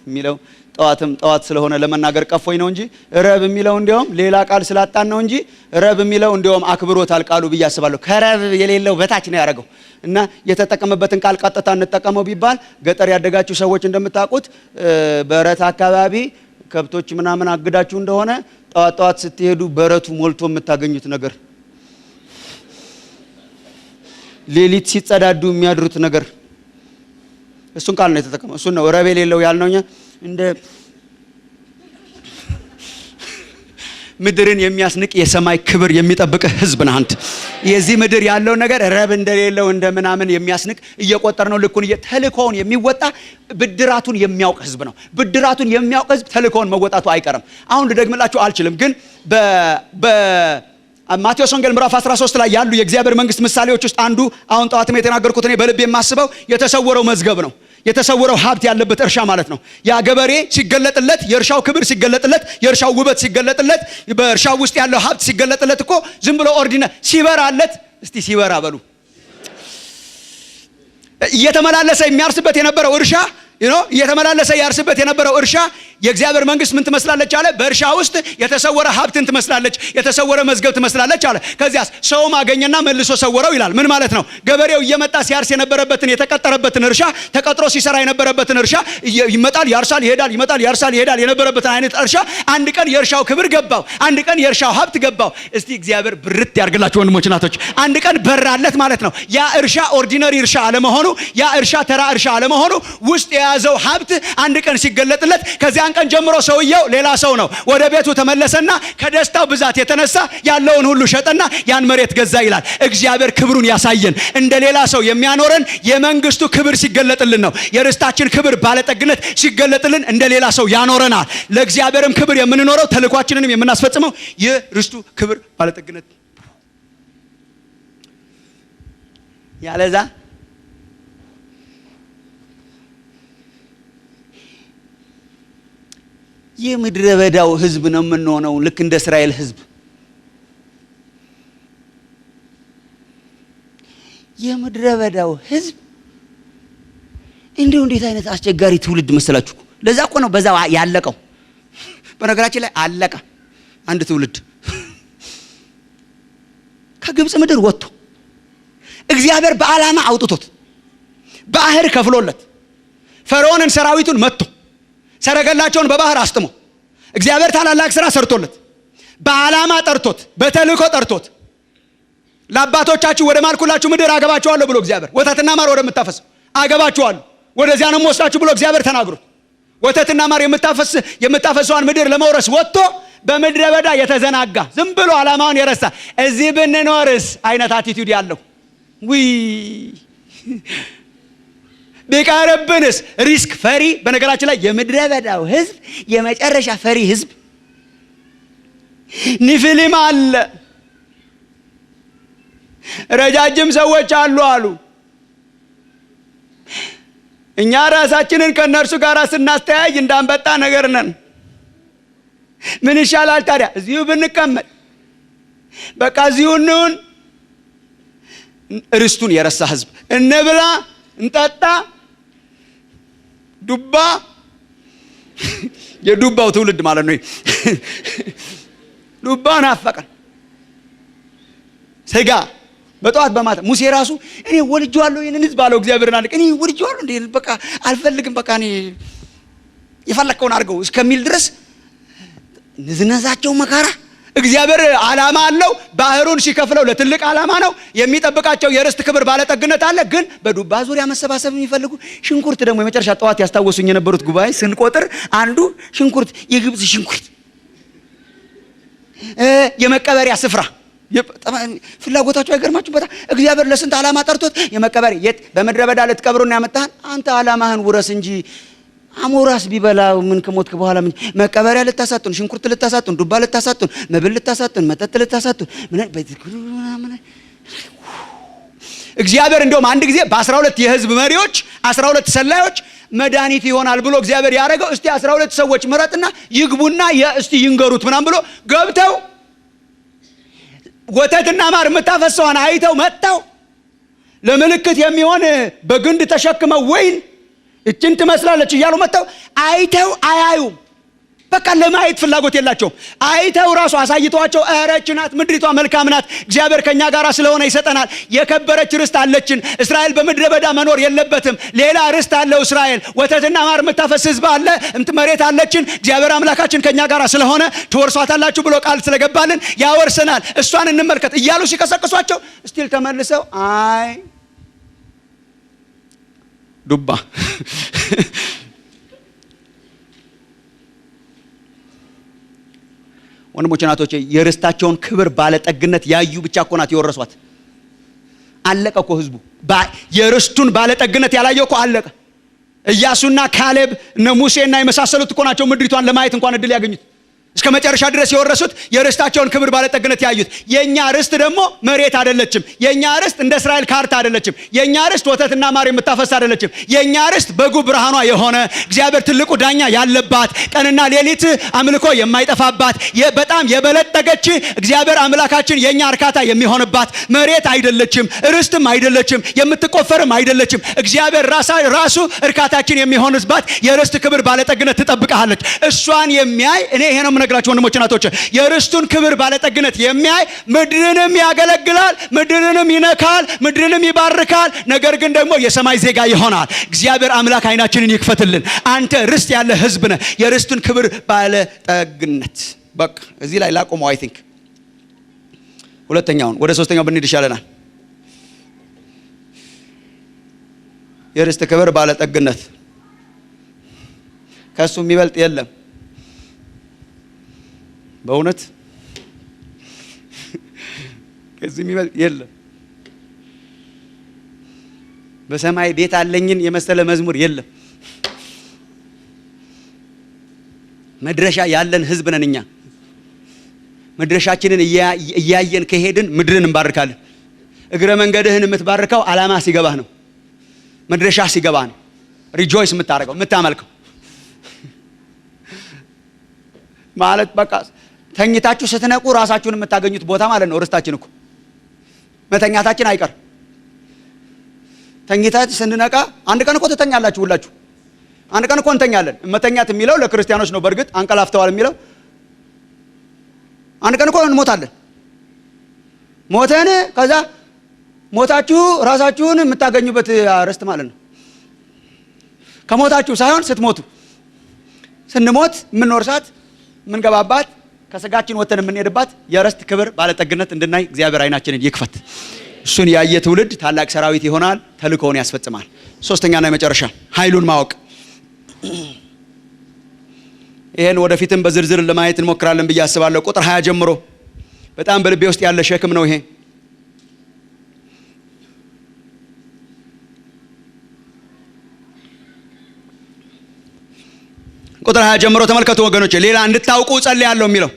A: የሚለው ጠዋት ስለሆነ ለመናገር ቀፎኝ ነው እንጂ ረብ የሚለው እንዲያውም ሌላ ቃል ስላጣን ነው እንጂ ረብ የሚለው እንዲያውም አክብሮታል ቃሉ ብዬ አስባለሁ። ከረብ የሌለው በታች ነው ያደረገው እና የተጠቀመበትን ቃል ቀጥታ እንጠቀመው ቢባል ገጠር ያደጋችሁ ሰዎች እንደምታውቁት በረት አካባቢ ከብቶች ምናምን አግዳችሁ እንደሆነ ጠዋት ስትሄዱ በረቱ ሞልቶ የምታገኙት ነገር፣ ሌሊት ሲጸዳዱ የሚያድሩት ነገር፣ እሱን ቃል ነው የተጠቀመው። እሱን ነው ረብ የሌለው ያልነው እኛ። እንደ ምድርን የሚያስንቅ የሰማይ ክብር የሚጠብቅ ህዝብ ነህ አንተ። የዚህ ምድር ያለው ነገር ረብ እንደሌለው እንደ ምናምን የሚያስንቅ እየቆጠር ነው። ልኩን ተልእኮውን የሚወጣ ብድራቱን የሚያውቅ ህዝብ ነው። ብድራቱን የሚያውቅ ህዝብ ተልእኮውን መወጣቱ አይቀርም። አሁን ልደግምላችሁ አልችልም፣ ግን ማቴዎስ ወንጌል ምዕራፍ 13 ላይ ያሉ የእግዚአብሔር መንግስት ምሳሌዎች ውስጥ አንዱ አሁን ጠዋትም የተናገርኩት እኔ በልቤ የማስበው የተሰወረው መዝገብ ነው። የተሰወረው ሀብት ያለበት እርሻ ማለት ነው። ያ ገበሬ ሲገለጥለት፣ የእርሻው ክብር ሲገለጥለት፣ የእርሻው ውበት ሲገለጥለት፣ በእርሻው ውስጥ ያለው ሀብት ሲገለጥለት እኮ ዝም ብሎ ሲበራለት፣ እስቲ ሲበራ በሉ። እየተመላለሰ የሚያርስበት የነበረው እርሻ እየተመላለሰ ያርስበት የነበረው እርሻ የእግዚአብሔር መንግስት ምን ትመስላለች አለ? በእርሻ ውስጥ የተሰወረ ሀብትን ትመስላለች፣ የተሰወረ መዝገብ ትመስላለች አለ። ከዚያስ ሰውም አገኘና መልሶ ሰወረው ይላል። ምን ማለት ነው? ገበሬው እየመጣ ሲያርስ የነበረበትን የተቀጠረበትን እርሻ፣ ተቀጥሮ ሲሰራ የነበረበትን እርሻ ይመጣል ያርሳል ይሄዳል፣ ይመጣል ያርሳል ይሄዳል የነበረበትን አይነት እርሻ አንድ ቀን የእርሻው ክብር ገባው፣ አንድ ቀን የእርሻው ሀብት ገባው። እስቲ እግዚአብሔር ብርት ያርግላችሁ ወንድሞች እናቶች። አንድ ቀን በራለት ማለት ነው። ያ እርሻ ኦርዲነሪ እርሻ አለመሆኑ፣ ያ እርሻ ተራ እርሻ አለመሆኑ ውስጥ የያዘው ሀብት አንድ ቀን ሲገለጥለት ከዚያን ቀን ጀምሮ ሰውየው ሌላ ሰው ነው። ወደ ቤቱ ተመለሰና ከደስታው ብዛት የተነሳ ያለውን ሁሉ ሸጠና ያን መሬት ገዛ ይላል። እግዚአብሔር ክብሩን ያሳየን። እንደ ሌላ ሰው የሚያኖረን የመንግስቱ ክብር ሲገለጥልን ነው። የርስታችን ክብር ባለጠግነት ሲገለጥልን እንደ ሌላ ሰው ያኖረናል። ለእግዚአብሔርም ክብር የምንኖረው ተልኳችንንም የምናስፈጽመው የርስቱ ክብር ባለጠግነት ያለዛ የምድረ በዳው ህዝብ ነው የምንሆነው። ልክ እንደ እስራኤል ህዝብ የምድረ በዳው ህዝብ እንዴት አይነት አስቸጋሪ ትውልድ መሰላችሁ። ለዛ እኮ ነው በዛው ያለቀው። በነገራችን ላይ አለቀ አንድ ትውልድ ከግብጽ ምድር ወጥቶ እግዚአብሔር በዓላማ አውጥቶት ባህር ከፍሎለት ፈርዖንን ሰራዊቱን መጥቶ ሰረገላቸውን በባህር አስጥሞ እግዚአብሔር ታላላቅ ስራ ሰርቶለት በዓላማ ጠርቶት በተልእኮ ጠርቶት ለአባቶቻችሁ ወደ ማልኩላችሁ ምድር አገባችኋለሁ ብሎ እግዚአብሔር ወተትና ማር ወደምታፈስ አገባችኋለሁ ወደዚያ ነው የምወስዳችሁ ብሎ እግዚአብሔር ተናግሮት ወተትና ማር የምታፈሰዋን ምድር ለመውረስ ወጥቶ በምድረ በዳ የተዘናጋ ዝም ብሎ ዓላማውን የረሳ እዚህ ብንኖርስ አይነት አቲቲዩድ ያለው ቢቀርብንስ ሪስክ ፈሪ። በነገራችን ላይ የምድረ በዳው ህዝብ የመጨረሻ ፈሪ ህዝብ ኒፊሊም አለ፣ ረጃጅም ሰዎች አሉ። እኛ ራሳችንን ከነርሱ ጋር ስናስተያይ እንዳንበጣ ነገር ነን። ምን ይሻላል ታዲያ? እዚሁ ብንቀመጥ በቃ እዚሁ እንሁን። ርስቱን የረሳ ህዝብ እንብላ እንጠጣ ዱባ የዱባው ትውልድ ማለት ነው። ዱባ ናፈቀን ስጋ በጠዋት በማታ ሙሴ ራሱ እኔ ወልጄዋለሁ ይሄንን ህዝብ አለው እግዚአብሔርን አለ እኔ ወልጄዋለሁ እንዴ በቃ አልፈልግም በቃ እኔ የፈለከውን አድርገው እስከሚል ድረስ ንዝነዛቸው መከራ። እግዚአብሔር ዓላማ አለው። ባህሩን ሲከፍለው ለትልቅ ዓላማ ነው። የሚጠብቃቸው የርስት ክብር ባለጠግነት አለ። ግን በዱባ ዙሪያ መሰባሰብ የሚፈልጉ ሽንኩርት ደግሞ የመጨረሻ ጠዋት ያስታወሱኝ የነበሩት ጉባኤ ስንቆጥር አንዱ ሽንኩርት የግብጽ ሽንኩርት የመቀበሪያ ስፍራ ፍላጎታቸው አይገርማችሁ? በጣም እግዚአብሔር ለስንት ዓላማ ጠርቶት የመቀበሪያ የት በመድረ በዳ ልትቀብሩና ያመጣህን አንተ ዓላማህን ውረስ እንጂ አሞራስ ቢበላው ምን ከሞትክ በኋላ ምን መቀበሪያ ልታሳጡን፣ ሽንኩርት ልታሳጡን፣ ዱባ ልታሳጡን፣ መብል ልታሳጡን፣ መጠጥ ልታሳጡን ምን እግዚአብሔር እንደውም አንድ ጊዜ በ12 የህዝብ መሪዎች 12 ሰላዮች መድኃኒት ይሆናል ብሎ እግዚአብሔር ያደረገው እስቲ 12 ሰዎች ምረጥና ይግቡና እስቲ ይንገሩት ምናምን ብሎ ገብተው ወተትና ማር የምታፈሰዋን አይተው መጣው ለምልክት የሚሆን በግንድ ተሸክመው ወይን እችን ትመስላለች እያሉ መጣው አይተው አያዩም። በቃ ለማየት ፍላጎት የላቸውም። አይተው ራሱ አሳይቷቸው እረች ናት ምድሪቷ መልካም ናት እግዚአብሔር ከኛ ጋር ስለሆነ ይሰጠናል የከበረች ርስት አለችን እስራኤል በምድረ በዳ መኖር የለበትም ሌላ ርስት አለው እስራኤል ወተትና ማር የምታፈስ ህዝብ አለ መሬት አለችን እግዚአብሔር አምላካችን ከኛ ጋር ስለሆነ ትወርሷታላችሁ ብሎ ቃል ስለገባልን ያወርሰናል እሷን እንመልከት እያሉ ሲቀሰቅሷቸው ስቲል ተመልሰው አይ ዱባ ወንድሞች እናቶች የርስታቸውን ክብር ባለጠግነት ያዩ ብቻ እኮ ናት የወረሷት። አለቀ እኮ ህዝቡ የርስቱን ባለጠግነት ያላየው እኮ አለቀ። ኢያሱና ካሌብ እነ ሙሴና የመሳሰሉት እኮ ናቸው ምድሪቷን ለማየት እንኳን እድል ያገኙት። እስከ እስከ መጨረሻ ድረስ የወረሱት የርስታቸውን ክብር ባለጠግነት ያዩት። የኛ ርስት ደግሞ መሬት አይደለችም። የኛ ርስት እንደ እስራኤል ካርታ አይደለችም። የኛ ርስት ወተትና ማር የምታፈስ አይደለችም። የኛ ርስት በጉ ብርሃኗ የሆነ እግዚአብሔር ትልቁ ዳኛ ያለባት ቀንና ሌሊት አምልኮ የማይጠፋባት በጣም የበለጠገች እግዚአብሔር አምላካችን የኛ እርካታ የሚሆንባት መሬት አይደለችም። ርስትም አይደለችም። የምትቆፈርም አይደለችም። እግዚአብሔር ራሱ እርካታችን የሚሆንባት የርስት ክብር ባለጠግነት ትጠብቃለች። እሷን የሚያይ እኔ ይሄ ነው የምነግራችሁ ወንድሞች እናቶች፣ የርስቱን ክብር ባለጠግነት የሚያይ ምድርንም ያገለግላል፣ ምድርንም ይነካል፣ ምድርንም ይባርካል። ነገር ግን ደግሞ የሰማይ ዜጋ ይሆናል። እግዚአብሔር አምላክ አይናችንን ይክፈትልን። አንተ ርስት ያለ ህዝብ ነህ። የርስቱን ክብር ባለጠግነት በቃ እዚህ ላይ ላቆመው። አይ ቲንክ ሁለተኛውን ወደ ሶስተኛው ብንሄድ ይሻለናል። የርስት ክብር ባለጠግነት ከሱ የሚበልጥ የለም። በእውነት ከዚህ የሚበልጥ የለም። በሰማይ ቤት አለኝን የመሰለ መዝሙር የለም። መድረሻ ያለን ህዝብ ነን እኛ። መድረሻችንን እያየን ከሄድን ምድርን እንባርካለን። እግረ መንገድህን የምትባርከው ዓላማ ሲገባህ ነው። መድረሻ ሲገባህ ነው ሪጆይስ የምታረገው የምታመልከው። ማለት በቃ ተኝታችሁ ስትነቁ ራሳችሁን የምታገኙት ቦታ ማለት ነው። ርስታችን እኮ መተኛታችን አይቀር። ተኝታችሁ ስንነቃ አንድ ቀን እኮ ትተኛላችሁ ሁላችሁ። አንድ ቀን እኮ እንተኛለን። መተኛት የሚለው ለክርስቲያኖች ነው። በእርግጥ አንቀላፍተዋል የሚለው አንድ ቀን እኮ እንሞታለን። ሞተን ከዛ ሞታችሁ ራሳችሁን የምታገኙበት ርስት ማለት ነው። ከሞታችሁ ሳይሆን ስትሞቱ፣ ስንሞት የምንወርሳት የምንገባባት ከስጋችን ወተን የምንሄድባት የርስት ክብር ባለጠግነት እንድናይ እግዚአብሔር አይናችንን ይክፈት። እሱን ያየ ትውልድ ታላቅ ሰራዊት ይሆናል፣ ተልእኮውን ያስፈጽማል። ሶስተኛና የመጨረሻ ኃይሉን ማወቅ። ይሄን ወደፊትም በዝርዝር ለማየት እንሞክራለን ብዬ አስባለሁ። ቁጥር 20 ጀምሮ በጣም በልቤ ውስጥ ያለ ሸክም ነው ይሄ። ቁጥር 20 ጀምሮ ተመልከቱ ወገኖች። ሌላ እንድታውቁ ጸልያለሁ የሚለው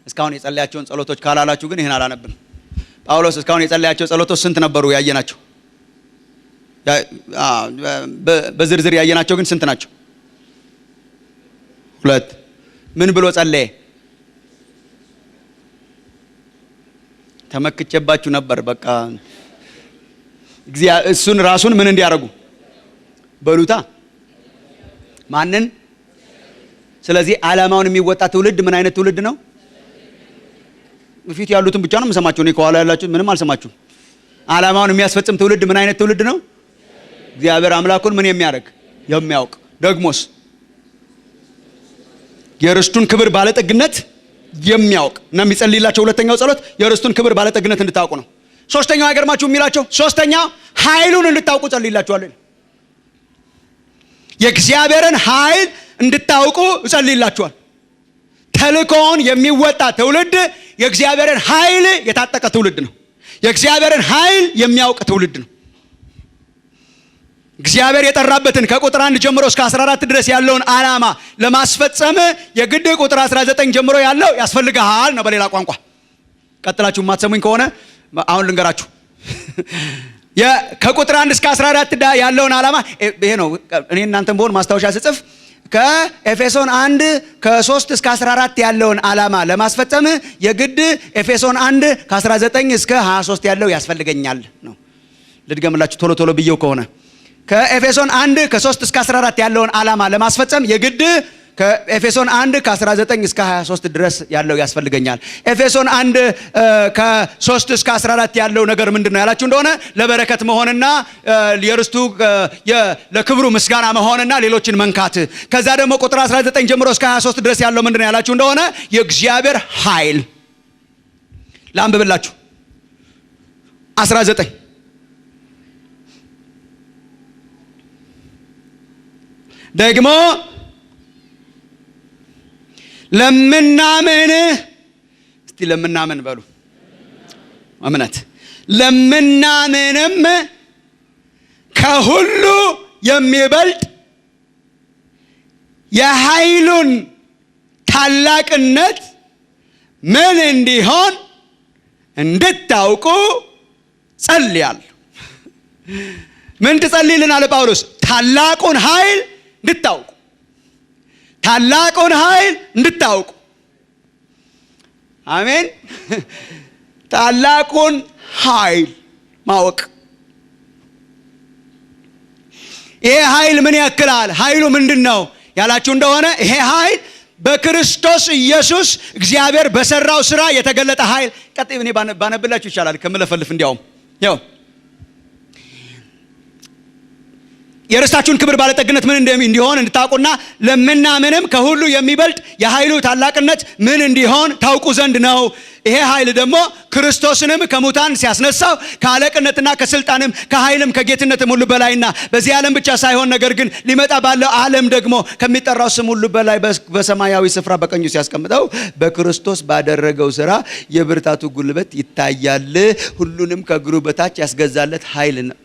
A: እስካሁን የጸለያቸውን ጸሎቶች ካላላችሁ ግን ይሄን አላነብም። ጳውሎስ እስካሁን የጸለያቸው ጸሎቶች ስንት ነበሩ? ያየናቸው በዝርዝር ያየናቸው ግን ስንት ናቸው? 2። ምን ብሎ ጸለየ? ተመክቼባችሁ ነበር። በቃ እሱን ራሱን ምን እንዲያረጉ በሉታ ማንን? ስለዚህ ዓላማውን የሚወጣ ትውልድ ምን አይነት ትውልድ ነው? በፊት ያሉትን ብቻ ነው የምሰማቸው። እኔ ከኋላ ያላችሁ ምንም አልሰማችሁም። ዓላማውን የሚያስፈጽም ትውልድ ምን አይነት ትውልድ ነው? እግዚአብሔር አምላኩን ምን የሚያደርግ የሚያውቅ፣ ደግሞስ የርስቱን ክብር ባለጠግነት የሚያውቅ እና የሚጸልይላቸው ሁለተኛው ጸሎት የርስቱን ክብር ባለጠግነት እንድታውቁ ነው። ሶስተኛው አይገርማችሁ የሚላቸው ሶስተኛው ኃይሉን እንድታውቁ ጸልይላችኋለሁ። የእግዚአብሔርን ኃይል እንድታውቁ እጸልይላችኋል። ተልእኮውን የሚወጣ ትውልድ የእግዚአብሔርን ኃይል የታጠቀ ትውልድ ነው። የእግዚአብሔርን ኃይል የሚያውቅ ትውልድ ነው። እግዚአብሔር የጠራበትን ከቁጥር 1 ጀምሮ እስከ 14 ድረስ ያለውን ዓላማ ለማስፈጸም የግድ ቁጥር 19 ጀምሮ ያለው ያስፈልጋል ነው። በሌላ ቋንቋ ቀጥላችሁ የማትሰሙኝ ከሆነ አሁን ልንገራችሁ። ከቁጥር 1 እስከ 14 ያለውን ዓላማ ይሄ ነው። እኔ እናንተም በሆን ማስታወሻ ስጽፍ ከኤፌሶን 1 ከ3 እስከ 14 ያለውን ዓላማ ለማስፈጸም የግድ ኤፌሶን 1 ከ19 እስከ 23 ያለው ያስፈልገኛል ነው። ልድገምላችሁ ቶሎ ቶሎ ብየው ከሆነ ከኤፌሶን 1 ከ3 እስከ 14 ያለውን ዓላማ ለማስፈጸም የግድ ከኤፌሶን 1 ከ19 እስከ 23 ድረስ ያለው ያስፈልገኛል። ኤፌሶን 1 ከ3 እስከ 14 ያለው ነገር ምንድነው ያላችሁ እንደሆነ ለበረከት መሆንና የርስቱ ለክብሩ ምስጋና መሆንና ሌሎችን መንካት። ከዛ ደግሞ ቁጥር 19 ጀምሮ እስከ 23 ድረስ ያለው ምንድነው ያላችሁ እንደሆነ የእግዚአብሔር ኃይል። ላንብብላችሁ 19 ደግሞ ለምናምን፣ እስቲ ለምናምን በሉ። እምነት ለምናምንም ከሁሉ የሚበልጥ የኃይሉን ታላቅነት ምን እንዲሆን እንድታውቁ ጸልያለሁ። ምን ትጸልይልናል ጳውሎስ? ታላቁን ኃይል እንድታውቁ፣ ታላቁን ኃይል እንድታውቁ። አሜን። ታላቁን ኃይል ማወቅ። ይሄ ኃይል ምን ያክላል? ኃይሉ ምንድነው ያላችሁ እንደሆነ ይሄ ኃይል በክርስቶስ ኢየሱስ እግዚአብሔር በሰራው ስራ የተገለጠ ኃይል። ቀጥይ እኔ ባነብላችሁ ይቻላል ከምለፈልፍ። እንዲያውም ያው የርስታችሁን ክብር ባለጠግነት ምን እንዲሆን እንድታውቁና ለምናምንም ከሁሉ የሚበልጥ የኃይሉ ታላቅነት ምን እንዲሆን ታውቁ ዘንድ ነው። ይሄ ኃይል ደግሞ ክርስቶስንም ከሙታን ሲያስነሳው ከአለቅነትና ከስልጣንም ከኃይልም ከጌትነትም ሁሉ በላይና በዚህ ዓለም ብቻ ሳይሆን ነገር ግን ሊመጣ ባለው ዓለም ደግሞ ከሚጠራው ስም ሁሉ በላይ በሰማያዊ ስፍራ በቀኙ ሲያስቀምጠው በክርስቶስ ባደረገው ስራ የብርታቱ ጉልበት ይታያል። ሁሉንም ከእግሩ በታች ያስገዛለት ኃይል ነው።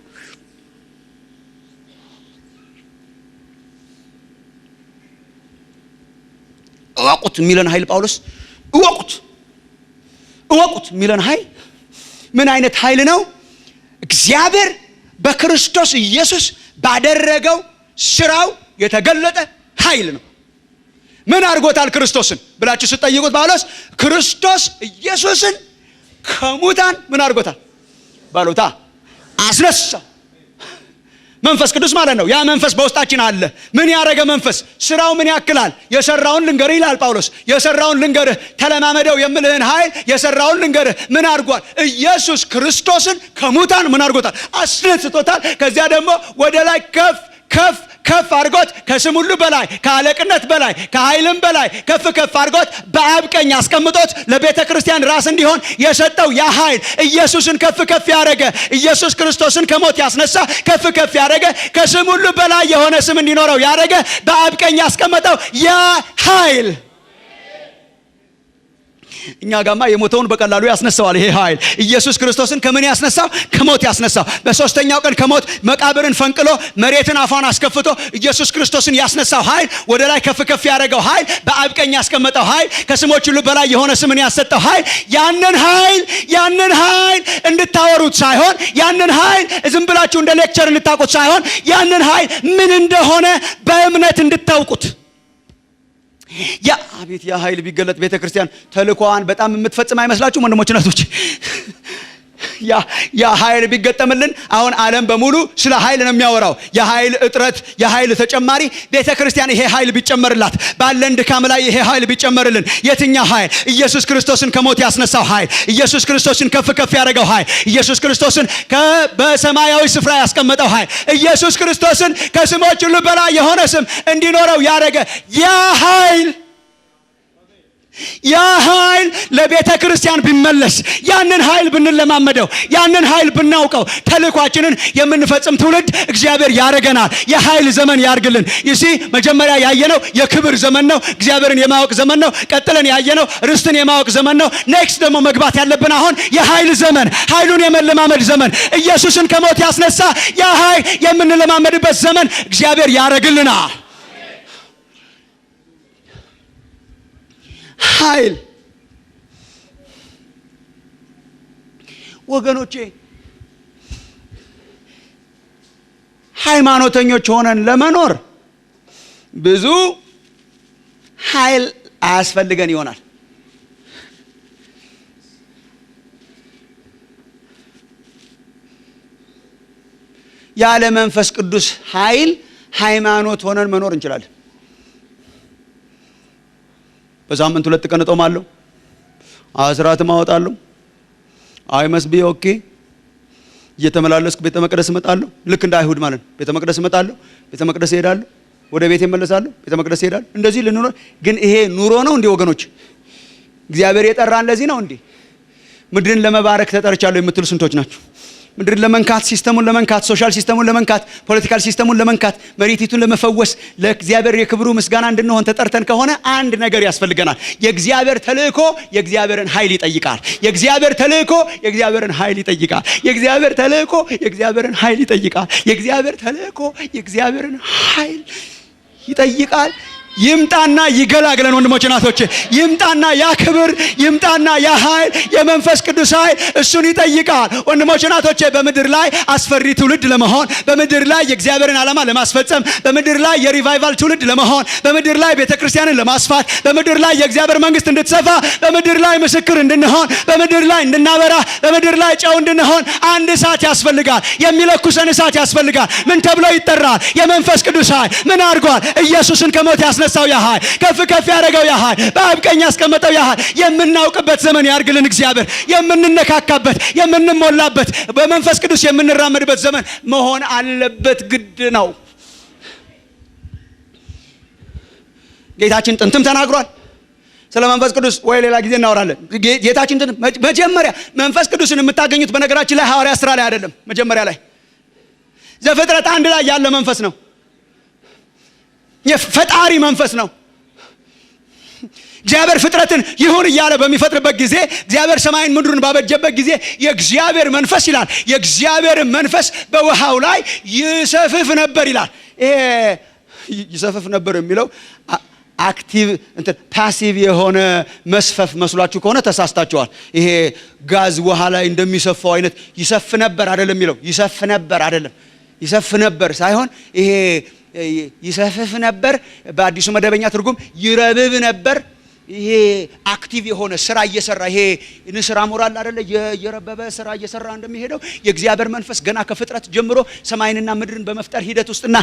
A: እወቁት የሚለን ኃይል ጳውሎስ እወቁት የሚለን ኃይል ምን አይነት ኃይል ነው? እግዚአብሔር በክርስቶስ ኢየሱስ ባደረገው ስራው የተገለጠ ኃይል ነው። ምን አድርጎታል ክርስቶስን ብላችሁ ስትጠይቁት ጳውሎስ ክርስቶስ ኢየሱስን ከሙታን ምን አድርጎታል ባሉታ አስነሳ። መንፈስ ቅዱስ ማለት ነው። ያ መንፈስ በውስጣችን አለ። ምን ያረገ መንፈስ? ስራው ምን ያክላል? የሰራውን ልንገርህ ይላል ጳውሎስ። የሰራውን ልንገርህ፣ ተለማመደው የምልህን ኃይል የሰራውን ልንገርህ። ምን አድርጓል? ኢየሱስ ክርስቶስን ከሙታን ምን አድርጎታል? አስነስቶታል። ከዚያ ደግሞ ወደ ላይ ከፍ አድርጎት ከስም ሁሉ በላይ ከአለቅነት በላይ ከኃይልም በላይ ከፍ አድርጎት በአብ ቀኝ አስቀምጦት ለቤተ ክርስቲያን ራስ እንዲሆን የሰጠው ያ ኃይል ኢየሱስን ከፍ ያደረገ፣ ኢየሱስ ክርስቶስን ከሞት ያስነሳ ከፍ ያደረገ፣ ከስም ሁሉ በላይ የሆነ ስም እንዲኖረው ያደረገ፣ በአብ ቀኝ ያስቀመጠው ያ ኃይል እኛ ጋማ የሞተውን በቀላሉ ያስነሳዋል። ይሄ ኃይል ኢየሱስ ክርስቶስን ከምን ያስነሳው? ከሞት ያስነሳው። በሶስተኛው ቀን ከሞት መቃብርን ፈንቅሎ መሬትን አፏን አስከፍቶ ኢየሱስ ክርስቶስን ያስነሳው ኃይል፣ ወደ ላይ ከፍ ያደረገው ኃይል፣ በአብ ቀኝ ያስቀመጠው ኃይል፣ ከስሞች ሁሉ በላይ የሆነ ስምን ያሰጠው ኃይል። ያንን ኃይል እንድታወሩት ሳይሆን፣ ያንን ኃይል ዝም ብላችሁ እንደ ሌክቸር እንድታውቁት ሳይሆን፣ ያንን ኃይል ምን እንደሆነ በእምነት እንድታውቁት። ያ አቤት ያ ኃይል ቢገለጥ ቤተክርስቲያን ተልኳን በጣም የምትፈጽም አይመስላችሁም ወንድሞች እናቶች? ያ ኃይል ቢገጠምልን አሁን ዓለም በሙሉ ስለ ኃይል ነው የሚያወራው። የኃይል እጥረት፣ የኃይል ተጨማሪ። ቤተክርስቲያን ይሄ ኃይል ቢጨመርላት፣ ባለን ድካም ላይ ይሄ ኃይል ቢጨመርልን። የትኛው ኃይል? ኢየሱስ ክርስቶስን ከሞት ያስነሳው ኃይል፣ ኢየሱስ ክርስቶስን ከፍ ያደረገው ኃይል፣ ኢየሱስ ክርስቶስን በሰማያዊ ስፍራ ያስቀመጠው ኃይል፣ ኢየሱስ ክርስቶስን ከስሞች ሁሉ በላይ የሆነ ስም እንዲኖረው ያደረገ ያ ኃይል ለቤተ ክርስቲያን ቢመለስ፣ ያንን ኃይል ብንለማመደው፣ ያንን ኃይል ብናውቀው፣ ተልኳችንን የምንፈጽም ትውልድ እግዚአብሔር ያረገናል። የኃይል ዘመን ያርግልን። ይሲ መጀመሪያ ያየነው የክብር ዘመን ነው፣ እግዚአብሔርን የማወቅ ዘመን ነው። ቀጥለን ያየነው ርስትን የማወቅ ዘመን ነው። ኔክስት ደግሞ መግባት ያለብን አሁን የኃይል ዘመን፣ ኃይሉን የመለማመድ ዘመን። ኢየሱስን ከሞት ያስነሳ ያ ኃይል የምንለማመድበት ዘመን እግዚአብሔር ያረግልናል። ኃይል ወገኖቼ፣ ሃይማኖተኞች ሆነን ለመኖር ብዙ ኃይል አያስፈልገን ይሆናል። ያለ መንፈስ ቅዱስ ኃይል ሃይማኖት ሆነን መኖር እንችላለን። በሳምንት 2 ቀን እጦማለሁ፣ አስራትም አወጣለሁ፣ አይ መስት ቢ ኦኬ። እየተመላለስኩ ቤተ መቅደስ እመጣለሁ። ልክ እንደ አይሁድ ማለት ነው። ቤተ መቅደስ እመጣለሁ፣ ቤተ መቅደስ እሄዳለሁ፣ ወደ ቤት እመለሳለሁ፣ ቤተ መቅደስ እሄዳለሁ። እንደዚህ ልንኖር ግን ይሄ ኑሮ ነው እንዴ ወገኖች? እግዚአብሔር የጠራን ለዚህ ነው እንዴ? ምድርን ለመባረክ ተጠርቻለሁ የምትሉ ስንቶች ናችሁ? ምድርን ለመንካት፣ ሲስተሙን ለመንካት፣ ሶሻል ሲስተሙን ለመንካት፣ ፖለቲካል ሲስተሙን ለመንካት፣ መሬቲቱን ለመፈወስ፣ ለእግዚአብሔር የክብሩ ምስጋና እንድንሆን ተጠርተን ከሆነ አንድ ነገር ያስፈልገናል። የእግዚአብሔር ተልእኮ የእግዚአብሔርን ኃይል ይጠይቃል። የእግዚአብሔር ተልእኮ የእግዚአብሔርን ኃይል ይጠይቃል። የእግዚአብሔር ተልእኮ የእግዚአብሔርን ኃይል ይጠይቃል። የእግዚአብሔር ተልእኮ የእግዚአብሔርን ኃይል ይጠይቃል። ይምጣና ይገላግለን ወንድሞች እናቶች። ይምጣና ያ ክብር፣ ይምጣና ያ ኃይል፣ የመንፈስ ቅዱስ ኃይል እሱን ይጠይቃል ወንድሞች እናቶች። በምድር ላይ አስፈሪ ትውልድ ለመሆን፣ በምድር ላይ የእግዚአብሔርን ዓላማ ለማስፈጸም፣ በምድር ላይ የሪቫይቫል ትውልድ ለመሆን፣ በምድር ላይ ቤተክርስቲያንን ለማስፋት፣ በምድር ላይ የእግዚአብሔር መንግስት እንድትሰፋ፣ በምድር ላይ ምስክር እንድንሆን፣ በምድር ላይ እንድናበራ፣ በምድር ላይ ጨው እንድንሆን አንድ እሳት ያስፈልጋል። የሚለኩሰን እሳት ያስፈልጋል። ምን ተብሎ ይጠራል? የመንፈስ ቅዱስ ኃይል። ምን አድርጓል? ኢየሱስን ከሞት ያስነሳው ያ ኃይል፣ ከፍ ከፍ ያደረገው ያ ኃይል፣ በአብ ቀኝ ያስቀመጠው ያ ኃይል የምናውቅበት ዘመን ያርግልን እግዚአብሔር። የምንነካካበት፣ የምንሞላበት፣ በመንፈስ ቅዱስ የምንራመድበት ዘመን መሆን አለበት። ግድ ነው። ጌታችን ጥንትም ተናግሯል ስለ መንፈስ ቅዱስ። ወይ ሌላ ጊዜ እናወራለን። ጌታችን መጀመሪያ መንፈስ ቅዱስን የምታገኙት በነገራችን ላይ ሐዋርያት ሥራ ላይ አይደለም። መጀመሪያ ላይ ዘፍጥረት 1 ላይ ያለ መንፈስ ነው። የፈጣሪ መንፈስ ነው። እግዚአብሔር ፍጥረትን ይሁን እያለ በሚፈጥርበት ጊዜ፣ እግዚአብሔር ሰማይን ምድሩን ባበጀበት ጊዜ የእግዚአብሔር መንፈስ ይላል፣ የእግዚአብሔር መንፈስ በውሃው ላይ ይሰፍፍ ነበር ይላል። ይሄ ይሰፍፍ ነበር የሚለው አክቲቭ እንትን ፓሲቭ የሆነ መስፈፍ መስሏችሁ ከሆነ ተሳስታችኋል። ይሄ ጋዝ ውሃ ላይ እንደሚሰፋው አይነት ይሰፍ ነበር አይደለም የሚለው። ይሰፍ ነበር አይደለም፣ ይሰፍ ነበር ሳይሆን ይሄ ይሰፍፍ ነበር። በአዲሱ መደበኛ ትርጉም ይረብብ ነበር። ይሄ አክቲቭ የሆነ ስራ እየሰራ ይሄ ንስራ ሞራል አይደለ የረበበ ስራ እየሰራ እንደሚሄደው የእግዚአብሔር መንፈስ ገና ከፍጥረት ጀምሮ ሰማይንና ምድርን በመፍጠር ሂደት ውስጥና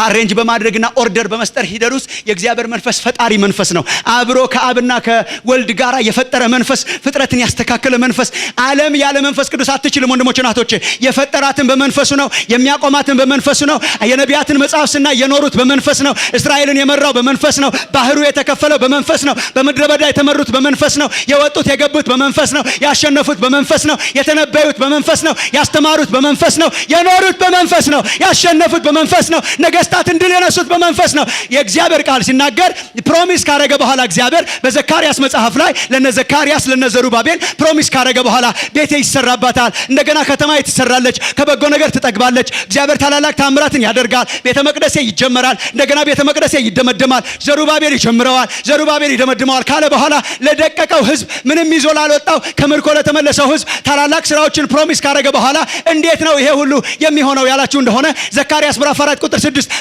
A: አሬንጅ በማድረግና ኦርደር በመስጠር ሂደት ውስጥ የእግዚአብሔር መንፈስ ፈጣሪ መንፈስ ነው። አብሮ ከአብና ከወልድ ጋራ የፈጠረ መንፈስ፣ ፍጥረትን ያስተካከለ መንፈስ። ዓለም ያለ መንፈስ ቅዱስ አትችልም ወንድሞች እናቶች። የፈጠራትን በመንፈሱ ነው፣ የሚያቆማትን በመንፈሱ ነው። የነቢያትን መጽሐፍ ስና የኖሩት በመንፈስ ነው። እስራኤልን የመራው በመንፈስ ነው። ባህሩ የተከፈለው በመንፈስ ነው። በምድረ በዳ የተመሩት በመንፈስ ነው። የወጡት የገቡት በመንፈስ ነው። ያሸነፉት በመንፈስ ነው። የተነበዩት በመንፈስ ነው። ያስተማሩት በመንፈስ ነው። የኖሩት በመንፈስ ነው። ያሸነፉት በመንፈስ ነው። ነገስታትን ድል የነሱት በመንፈስ ነው። የእግዚአብሔር ቃል ሲናገር ፕሮሚስ ካረገ በኋላ እግዚአብሔር በዘካርያስ መጽሐፍ ላይ ለነ ዘካርያስ ለነ ዘሩባቤል ፕሮሚስ ካረገ በኋላ ቤቴ ይሰራባታል፣ እንደገና ከተማ ትሰራለች፣ ከበጎ ነገር ትጠግባለች፣ እግዚአብሔር ታላላቅ ታምራትን ያደርጋል፣ ቤተ መቅደሴ ይጀመራል፣ እንደገና ቤተ መቅደሴ ይደመደማል፣ ዘሩባቤል ይጀምረዋል፣ ዘሩባቤል ይደመድማል ካለ በኋላ ለደቀቀው ህዝብ ምንም ይዞ ላልወጣው ከምርኮ ለተመለሰው ህዝብ ታላላቅ ስራዎችን ፕሮሚስ ካረገ በኋላ እንዴት ነው ይሄ ሁሉ የሚሆነው ያላችሁ እንደሆነ ዘካርያስ ምዕራፍ 4 ቁጥር 6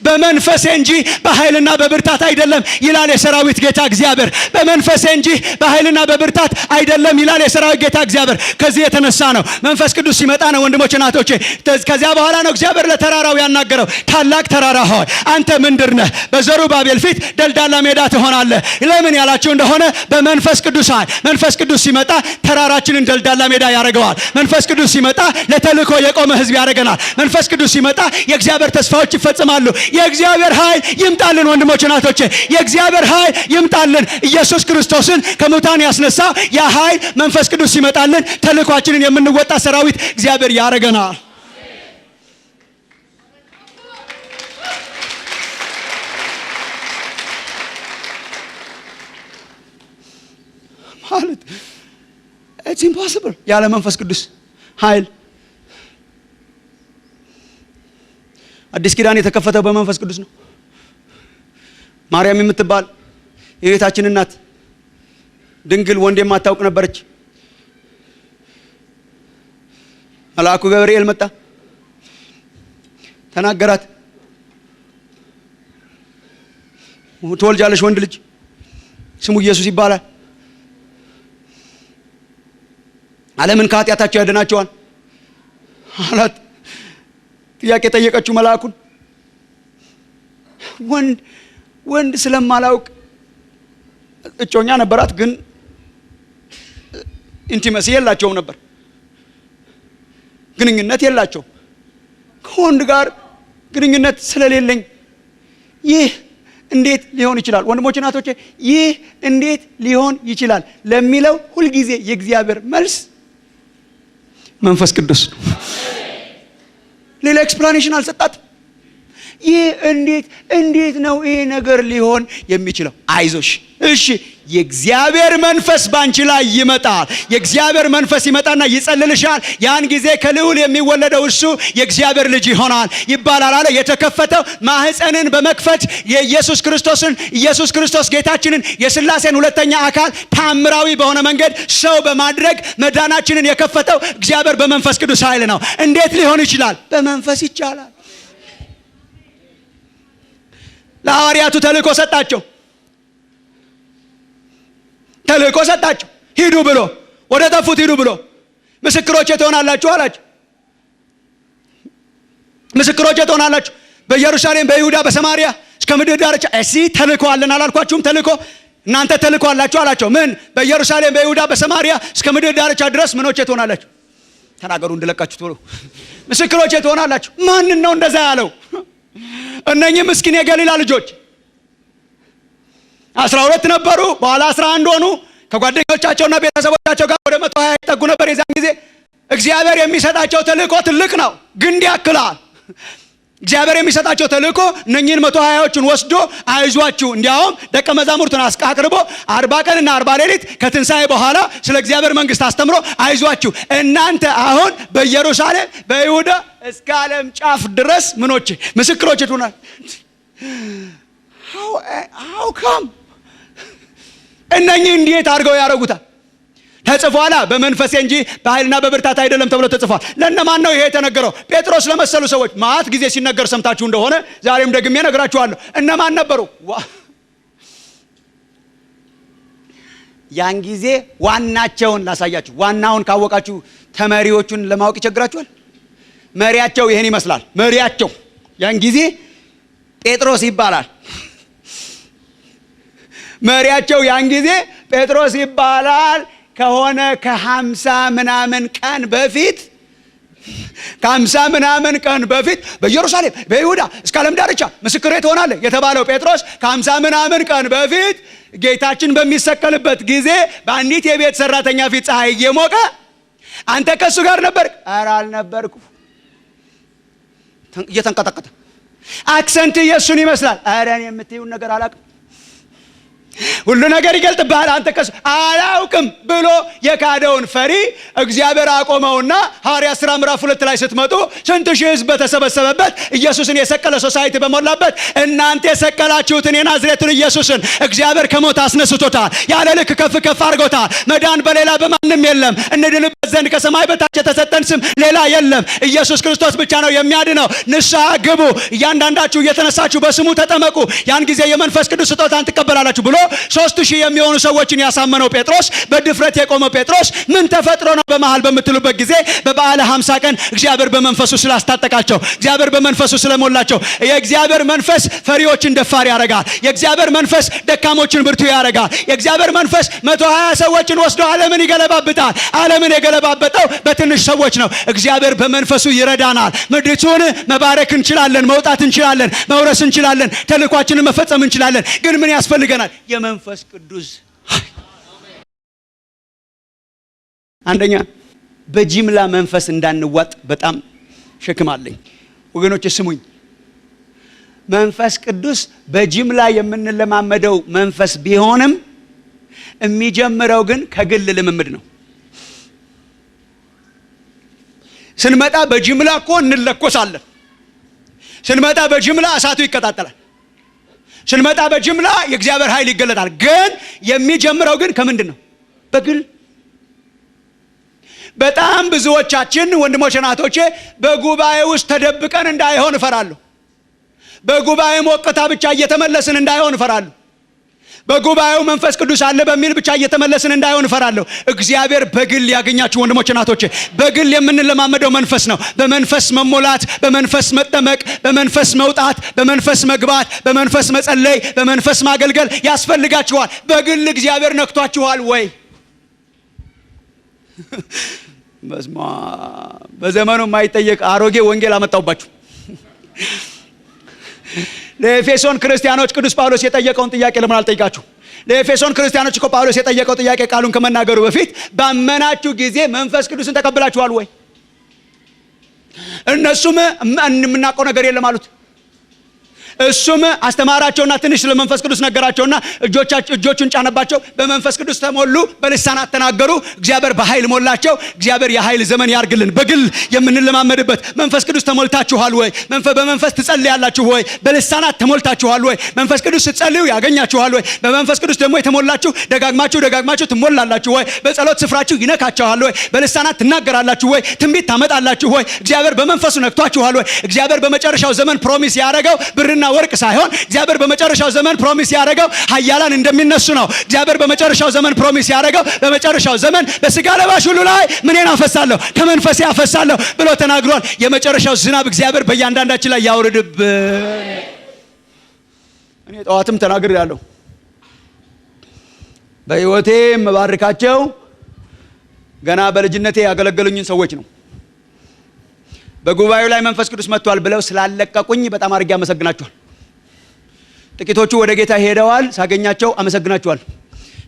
A: በመንፈሴ እንጂ በኃይልና በብርታት አይደለም ይላል የሰራዊት ጌታ እግዚአብሔር። በመንፈሴ እንጂ በኃይልና በብርታት አይደለም ይላል የሰራዊት ጌታ እግዚአብሔር። ከዚህ የተነሳ ነው መንፈስ ቅዱስ ሲመጣ ነው ወንድሞች እናቶቼ። ከዚያ በኋላ ነው እግዚአብሔር ለተራራው ያናገረው። ታላቅ ተራራ ሆይ አንተ ምንድር ነህ? በዘሩባቤል ፊት ደልዳላ ሜዳ ትሆናለህ። ለምን ያላችሁ እንደሆነ በመንፈስ ቅዱስ ኃይል። መንፈስ ቅዱስ ሲመጣ ተራራችንን ደልዳላ ሜዳ ያደርገዋል። መንፈስ ቅዱስ ሲመጣ ለተልእኮ የቆመ ህዝብ ያደርገናል። መንፈስ ቅዱስ ሲመጣ የእግዚአብሔር ተስፋዎች ይፈጽማሉ። የእግዚአብሔር ኃይል ይምጣልን ወንድሞች እናቶቼ፣ የእግዚአብሔር ኃይል ይምጣልን። ኢየሱስ ክርስቶስን ከሙታን ያስነሳ ያ ኃይል መንፈስ ቅዱስ ሲመጣልን ተልእኳችንን የምንወጣ ሰራዊት እግዚአብሔር ያረገናል። ማለት it's impossible ያለ መንፈስ ቅዱስ ኃይል። አዲስ ኪዳን የተከፈተው በመንፈስ ቅዱስ ነው። ማርያም የምትባል የጌታችን እናት ድንግል ወንድ የማታውቅ ነበረች። መልአኩ ገብርኤል መጣ፣ ተናገራት። ትወልጃለሽ ወንድ ልጅ፣ ስሙ ኢየሱስ ይባላል። ዓለምን ከኃጢአታቸው ያድናቸዋል አላት። ጥያቄ ጠየቀችው መልአኩን። ወንድ ስለማላውቅ እጮኛ ነበራት፣ ግን ኢንቲመሲ የላቸውም ነበር፣ ግንኙነት የላቸውም። ከወንድ ጋር ግንኙነት ስለሌለኝ ይህ እንዴት ሊሆን ይችላል? ወንድሞች እናቶቼ፣ ይህ እንዴት ሊሆን ይችላል ለሚለው ሁልጊዜ የእግዚአብሔር መልስ መንፈስ ቅዱስ ነው። ሌላ ኤክስፕላኔሽን አልሰጣት። ይህ እንዴት ነው ይሄ ነገር ሊሆን የሚችለው? አይዞሽ፣ እሺ የእግዚአብሔር መንፈስ ባንቺ ላይ ይመጣል። የእግዚአብሔር መንፈስ ይመጣና ይጸልልሻል። ያን ጊዜ ከልዑል የሚወለደው እሱ የእግዚአብሔር ልጅ ይሆናል ይባላል አለ። የተከፈተው ማህፀንን በመክፈት የኢየሱስ ክርስቶስ ጌታችንን የሥላሴን ሁለተኛ አካል ታምራዊ በሆነ መንገድ ሰው በማድረግ መዳናችንን የከፈተው እግዚአብሔር በመንፈስ ቅዱስ ኃይል ነው። እንዴት ሊሆን ይችላል? በመንፈስ ይቻላል። ለሐዋርያቱ ተልእኮ ሰጣቸው። ሂዱ ብሎ ወደ ጠፉት ሂዱ ብሎ ምስክሮቼ ትሆናላችሁ አላቸው። ምስክሮቼ ትሆናላችሁ በኢየሩሳሌም፣ በይሁዳ፣ በሰማርያ እስከ ምድር ዳርቻ። ተልእኮ አለን አላልኳችሁም? ተልእኮ እናንተ ተልእኮ አላችሁ አላቸው። ምን? በኢየሩሳሌም፣ በይሁዳ፣ በሰማርያ እስከ ምድር ዳርቻ ድረስ ምኖቼ ትሆናላችሁ? ተናገሩ እንድለቃችሁ ቶሎ። ምስክሮቼ ትሆናላችሁ። ማንን ነው እንደዛ ያለው? እነኚህ ምስኪን የገሊላ ልጆች 12 ነበሩ። በኋላ 11 ሆኑ። ከጓደኞቻቸውና ቤተሰቦቻቸው ጋር ወደ 120 ይጠጉ ነበር። የዛን ጊዜ እግዚአብሔር የሚሰጣቸው ተልእኮ ትልቅ ነው፣ ግንድ ያክላል። እግዚአብሔር የሚሰጣቸው ተልእኮ እነኚህን 120ዎቹን ወስዶ አይዟችሁ፣ እንዲያውም ደቀ መዛሙርቱን አቅርቦ 40 ቀንና 40 ሌሊት ከትንሣኤ በኋላ ስለ እግዚአብሔር መንግሥት አስተምሮ አይዟችሁ እናንተ አሁን በኢየሩሳሌም፣ በይሁዳ እስከ ዓለም ጫፍ ድረስ ምኖቼ ምስክሮቼ ትሆናል። how come እነኚህ እንዴት አድርገው ያደርጉታል? ተጽፏላ በመንፈሴ እንጂ በኃይልና በብርታት አይደለም ተብሎ ተጽፏል። ለነማን ነው ይሄ የተነገረው? ጴጥሮስ ለመሰሉ ሰዎች ማት ጊዜ ሲነገር ሰምታችሁ እንደሆነ ዛሬም ደግሜ ነግራችኋለሁ። እነማን ነበሩ? ያን ጊዜ ዋናቸውን ላሳያችሁ። ዋናውን ካወቃችሁ ተመሪዎቹን ለማወቅ ይቸግራችኋል። መሪያቸው ይሄን ይመስላል። መሪያቸው ያን ጊዜ ጴጥሮስ ይባላል። መሪያቸው ያን ጊዜ ጴጥሮስ ይባላል። ከሆነ ከ50 ምናምን ቀን በፊት በኢየሩሳሌም፣ በይሁዳ እስከ ዓለም ዳርቻ ምስክሬ ትሆናለህ የተባለው ጴጥሮስ ከ50 ምናምን ቀን በፊት ጌታችን በሚሰቀልበት ጊዜ በአንዲት የቤት ሰራተኛ ፊት ፀሐይ እየሞቀ አንተ ከሱ ጋር ነበርክ? ኧረ አልነበርኩም። እየተንቀጠቀጠ አክሰንት የሱን ይመስላል። ኧረ እኔ የምትይውን ነገር አላውቅም። ሁሉ ነገር ይገልጥብሃል። አንተ ከሱ አላውቅም ብሎ የካደውን ፈሪ እግዚአብሔር አቆመውና ሐዋርያት ሥራ ምዕራፍ 2 ላይ ስትመጡ ስንት ሺህ ሕዝብ በተሰበሰበበት ኢየሱስን የሰቀለ ሶሳይቲ በሞላበት እናንተ የሰቀላችሁትን የናዝሬቱን ኢየሱስን እግዚአብሔር ከሞት አስነስቶታል። ያለ ልክ ከፍ ከፍ አድርጎታል። መዳን በሌላ በማንም የለም። እንድንበት ዘንድ ከሰማይ በታች የተሰጠን ስም ሌላ የለም። ኢየሱስ ክርስቶስ ብቻ ነው የሚያድነው። ንስሐ ግቡ፣ እያንዳንዳችሁ እየተነሳችሁ በስሙ ተጠመቁ፣ ያን ጊዜ የመንፈስ ቅዱስ ስጦታን ትቀበላላችሁ ብሎ 3000 የሚሆኑ ሰዎችን ያሳመነው ጴጥሮስ፣ በድፍረት የቆመው ጴጥሮስ ምን ተፈጥሮ ነው በመሃል በምትሉበት ጊዜ በበዓለ 50 ቀን እግዚአብሔር በመንፈሱ ስላስታጠቃቸው፣ እግዚአብሔር በመንፈሱ ስለሞላቸው። የእግዚአብሔር መንፈስ ፈሪዎችን ደፋር ያደርጋል። የእግዚአብሔር መንፈስ ደካሞችን ብርቱ ያደርጋል። የእግዚአብሔር መንፈስ 120 ሰዎችን ወስዶ ዓለምን ይገለባብጣል። ዓለምን የገለባበጠው በትንሽ ሰዎች ነው። እግዚአብሔር በመንፈሱ ይረዳናል። ምድሪቱን መባረክ እንችላለን፣ መውጣት እንችላለን፣ መውረስ እንችላለን፣ ተልኳችንን መፈጸም እንችላለን። ግን ምን ያስፈልገናል? የመንፈስ ቅዱስ። አንደኛ በጅምላ መንፈስ እንዳንዋጥ በጣም ሸክም አለኝ ወገኖች፣ ስሙኝ። መንፈስ ቅዱስ በጅምላ የምንለማመደው መንፈስ ቢሆንም የሚጀምረው ግን ከግል ልምምድ ነው። ስንመጣ በጅምላ እኮ እንለኮሳለን። ስንመጣ በጅምላ እሳቱ ይቀጣጠላል። ስንመጣ በጅምላ የእግዚአብሔር ኃይል ይገለጣል። ግን የሚጀምረው ግን ከምንድን ነው? በግል። በጣም ብዙዎቻችን ወንድሞቼ ናቶቼ በጉባኤ ውስጥ ተደብቀን እንዳይሆን እፈራለሁ። በጉባኤ ሞቅታ ብቻ እየተመለስን እንዳይሆን እፈራለሁ። በጉባኤው መንፈስ ቅዱስ አለ በሚል ብቻ እየተመለስን እንዳይሆን እፈራለሁ። እግዚአብሔር በግል ያገኛችሁ ወንድሞቼ ናቶቼ። በግል የምንለማመደው መንፈስ ነው። በመንፈስ መሞላት፣ በመንፈስ መጠመቅ፣ በመንፈስ መውጣት፣ በመንፈስ መግባት፣ በመንፈስ መጸለይ፣ በመንፈስ ማገልገል ያስፈልጋችኋል። በግል እግዚአብሔር ነክቷችኋል ወይ? በዘመኑ የማይጠየቅ አሮጌ ወንጌል አመጣውባችሁ። ለኤፌሶን ክርስቲያኖች ቅዱስ ጳውሎስ የጠየቀውን ጥያቄ ለምን አልጠይቃችሁ? ለኤፌሶን ክርስቲያኖች እኮ ጳውሎስ የጠየቀው ጥያቄ ቃሉን ከመናገሩ በፊት ባመናችሁ ጊዜ መንፈስ ቅዱስን ተቀብላችኋል ወይ? እነሱም የምናውቀው ነገር የለም አሉት። እሱም አስተማራቸውና ትንሽ ስለመንፈስ ቅዱስ ነገራቸውና እጆቹን ጫነባቸው፣ በመንፈስ ቅዱስ ተሞሉ፣ በልሳናት ተናገሩ፣ እግዚአብሔር በኃይል ሞላቸው። እግዚአብሔር የኃይል ዘመን ያርግልን። በግል የምንለማመድበት መንፈስ ቅዱስ ተሞልታችኋል ወይ? በመንፈስ ትጸልያላችሁ ወይ? በልሳናት ተሞልታችኋል ወይ? መንፈስ ቅዱስ ስትጸልዩ ያገኛችኋል ወይ? በመንፈስ ቅዱስ ደግሞ የተሞላችሁ ደጋግማችሁ ትሞላላችሁ ወይ? በጸሎት ስፍራችሁ ይነካችኋል ወይ? በልሳናት ትናገራላችሁ ወይ? ትንቢት ታመጣላችሁ ወይ? እግዚአብሔር በመንፈሱ ነክቷችኋል ወይ? እግዚአብሔር በመጨረሻው ዘመን ፕሮሚስ ያደረገው ብርና ወርቅ ሳይሆን እግዚአብሔር በመጨረሻው ዘመን ፕሮሚስ ያደረገው ኃያላን እንደሚነሱ ነው። እግዚአብሔር በመጨረሻው ዘመን ፕሮሚስ ያደረገው በመጨረሻው ዘመን በስጋ ለባሽ ሁሉ ላይ ምንን አፈሳለሁ? ከመንፈሴ አፈሳለሁ ብሎ ተናግሯል። የመጨረሻው ዝናብ እግዚአብሔር በእያንዳንዳችን ላይ ያውርድብን። እኔ ጠዋትም ተናግሬያለሁ። በሕይወቴ መባርካቸው ገና በልጅነቴ ያገለገሉኝን ሰዎች ነው። በጉባኤው ላይ መንፈስ ቅዱስ መጥቷል ብለው ስላለቀቁኝ በጣም አድርጌ አመሰግናቸዋል። ጥቂቶቹ ወደ ጌታ ሄደዋል። ሳገኛቸው አመሰግናቸዋል።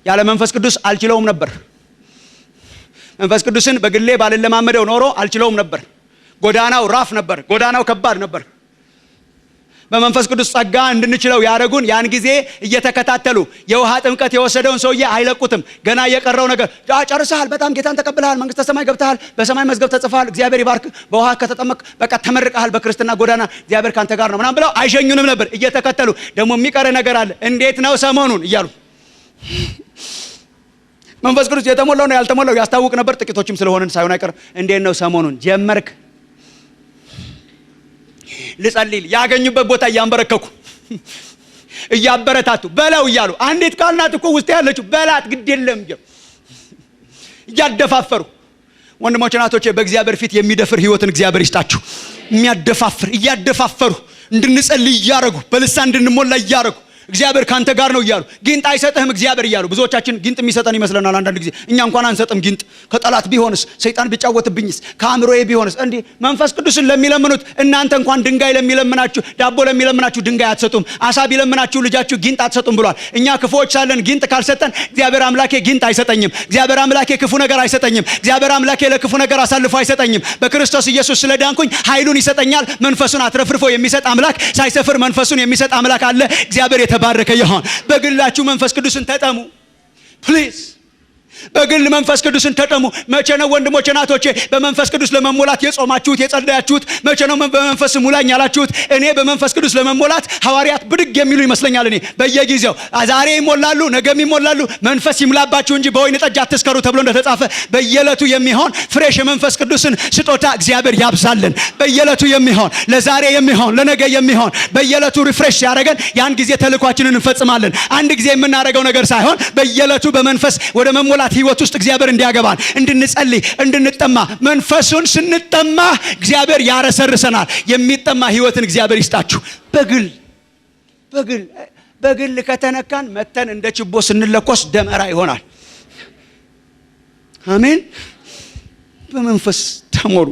A: ያለ መንፈስ ቅዱስ አልችለውም ነበር። መንፈስ ቅዱስን በግሌ ባልለማመደው ኖሮ አልችለውም ነበር። ጎዳናው ራፍ ነበር። ጎዳናው ከባድ ነበር። በመንፈስ ቅዱስ ጸጋ እንድንችለው ያደረጉን ያን ጊዜ እየተከታተሉ የውሃ ጥምቀት የወሰደውን ሰውዬ አይለቁትም። ገና የቀረው ነገር ጨርሰሃል፣ በጣም ጌታን ተቀብለሃል፣ መንግስተ ሰማይ ገብተሃል፣ በሰማይ መዝገብ ተጽፈሃል፣ እግዚአብሔር ይባርክ፣ በውሃ ከተጠመቅ በቃ ተመርቀሃል፣ በክርስትና ጎዳና እግዚአብሔር ካንተ ጋር ነው ምናምን ብለው አይሸኙንም ነበር። እየተከተሉ ደግሞ የሚቀር ነገር አለ፣ እንዴት ነው ሰሞኑን እያሉ መንፈስ ቅዱስ የተሞላው ነው ያልተሞላው ያስታውቅ ነበር። ጥቂቶችም ስለሆነን ሳይሆን አይቀርም። እንዴት ነው ሰሞኑን ጀመርክ? ልጸልይ ያገኙበት ቦታ እያንበረከኩ እያበረታቱ በለው እያሉ አንዲት ካልናት እኮ ውስጥ ያለችው በላት ግድ የለም እያደፋፈሩ ወንድሞቼ ናቶቼ በእግዚአብሔር ፊት የሚደፍር ህይወትን እግዚአብሔር ይስጣችሁ። የሚያደፋፍር እያደፋፈሩ እንድንጸልይ እያረጉ በልሳን እንድንሞላ እያረጉ እግዚአብሔር ካንተ ጋር ነው እያሉ ጊንጥ አይሰጥህም እግዚአብሔር እያሉ ብዙዎቻችን ጊንጥ የሚሰጠን ይመስለናል። አንዳንድ ጊዜ እኛ እንኳን አንሰጥም ጊንጥ። ከጠላት ቢሆንስ ሰይጣን ቢጫወትብኝስ ከአእምሮዬ ቢሆንስ እንዴ መንፈስ ቅዱስን ለሚለምኑት እናንተ እንኳን ድንጋይ ለሚለምናችሁ ዳቦ ለሚለምናችሁ ድንጋይ አትሰጡም፣ አሳ ቢለምናችሁ ልጃችሁ ጊንጥ አትሰጡም ብሏል። እኛ ክፉዎች ሳለን ጊንጥ ካልሰጠን እግዚአብሔር አምላኬ ጊንጥ አይሰጠኝም፣ እግዚአብሔር አምላኬ ክፉ ነገር አይሰጠኝም፣ እግዚአብሔር አምላኬ ለክፉ ነገር አሳልፎ አይሰጠኝም። በክርስቶስ ኢየሱስ ስለዳንኩኝ ኃይሉን ይሰጠኛል። መንፈሱን አትረፍርፎ የሚሰጥ አምላክ ሳይሰፍር መንፈሱን የሚሰጥ አምላክ አለ። እግዚአብሔር ባረከ ይሁን። በግላችሁ መንፈስ ቅዱስን ተጠሙ ፕሊዝ። በግል መንፈስ ቅዱስን ተጠሙ። መቼ ነው ወንድሞቼ ናቶቼ በመንፈስ ቅዱስ ለመሞላት የጾማችሁት የጸለያችሁት? መቼ ነው በመንፈስ ሙላኝ ያላችሁት? እኔ በመንፈስ ቅዱስ ለመሞላት ሐዋርያት ብድግ የሚሉ ይመስለኛል። እኔ በየጊዜው ዛሬ ይሞላሉ፣ ነገም ይሞላሉ። መንፈስ ይምላባችሁ እንጂ በወይን ጠጅ አትስከሩ ተብሎ እንደተጻፈ በየዕለቱ የሚሆን ፍሬሽ የመንፈስ ቅዱስን ስጦታ እግዚአብሔር ያብዛልን። በየዕለቱ የሚሆን ለዛሬ የሚሆን ለነገ የሚሆን በየዕለቱ ሪፍሬሽ ያደረገን ያን ጊዜ ተልኳችንን እንፈጽማለን። አንድ ጊዜ የምናደርገው ነገር ሳይሆን በየዕለቱ በመንፈስ ወደ መሞላት ህይወት ውስጥ እግዚአብሔር እንዲያገባን እንድንጸልይ እንድንጠማ መንፈሱን ስንጠማ እግዚአብሔር ያረሰርሰናል። የሚጠማ ህይወትን እግዚአብሔር ይስጣችሁ። በግል ከተነካን መተን እንደ ችቦ ስንለኮስ ደመራ ይሆናል። አሜን። በመንፈስ ተሞሉ።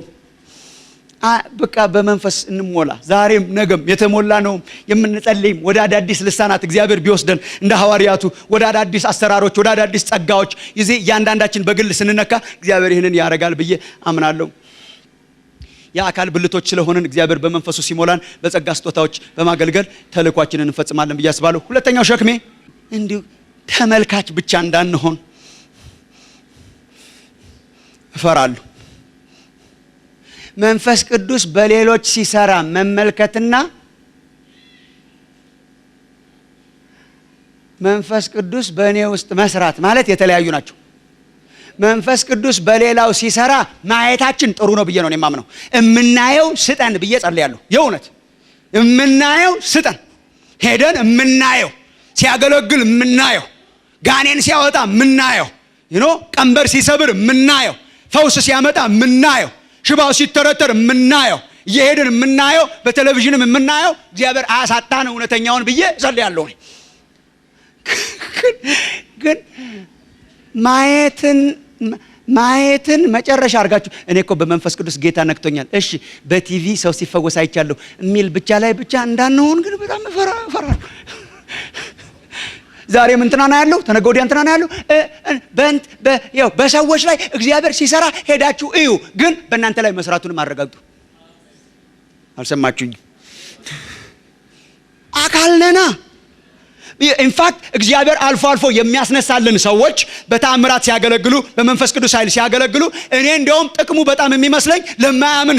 A: በቃ በመንፈስ እንሞላ። ዛሬም ነገም የተሞላ ነው የምንጸልይም ወደ አዳዲስ ልሳናት እግዚአብሔር ቢወስደን እንደ ሐዋርያቱ ወደ አዳዲስ አሰራሮች ወደ አዳዲስ ጸጋዎች ይዜ እያንዳንዳችን በግል ስንነካ እግዚአብሔር ይህንን ያደርጋል ብዬ አምናለሁ። የአካል ብልቶች ስለሆንን እግዚአብሔር በመንፈሱ ሲሞላን በጸጋ ስጦታዎች በማገልገል ተልኳችንን እንፈጽማለን ብዬ አስባለሁ። ሁለተኛው ሸክሜ እንዲሁ ተመልካች ብቻ እንዳንሆን እፈራለሁ። መንፈስ ቅዱስ በሌሎች ሲሰራ መመልከትና መንፈስ ቅዱስ በእኔ ውስጥ መስራት ማለት የተለያዩ ናቸው። መንፈስ ቅዱስ በሌላው ሲሰራ ማየታችን ጥሩ ነው ብዬ ነው የማምነው። እምናየው ስጠን ብዬ ጸልያለሁ። የእውነት እምናየው ስጠን፣ ሄደን እምናየው ሲያገለግል እምናየው ጋኔን ሲያወጣ እምናየው ቀንበር ሲሰብር እምናየው ፈውስ ሲያመጣ እምናየው ሽባው ሲተረተር እምናየው እየሄድን እምናየው በቴሌቪዥንም እምናየው እግዚአብሔር አያሳጣን እውነተኛውን ብዬ ጸልያለሁ። ግን ማየትን መጨረሻ አድርጋችሁ እኔ እኮ በመንፈስ ቅዱስ ጌታ ነክቶኛል፣ እሺ በቲቪ ሰው ሲፈወስ አይቻለሁ የሚል ብቻ ላይ ብቻ እንዳንሆን ግን በጣም እፈራለሁ። ዛሬ እንትናና ያለው ተነገ ወዲያ እንትናና ያለው በሰዎች ላይ እግዚአብሔር ሲሰራ ሄዳችሁ እዩ፣ ግን በእናንተ ላይ መስራቱን አረጋግጡ። አልሰማችሁኝ? አካል ነና። ኢንፋክት እግዚአብሔር አልፎ አልፎ የሚያስነሳልን ሰዎች በተአምራት ሲያገለግሉ በመንፈስ ቅዱስ ኃይል ሲያገለግሉ እኔ እንደውም ጥቅሙ በጣም የሚመስለኝ ለማያምን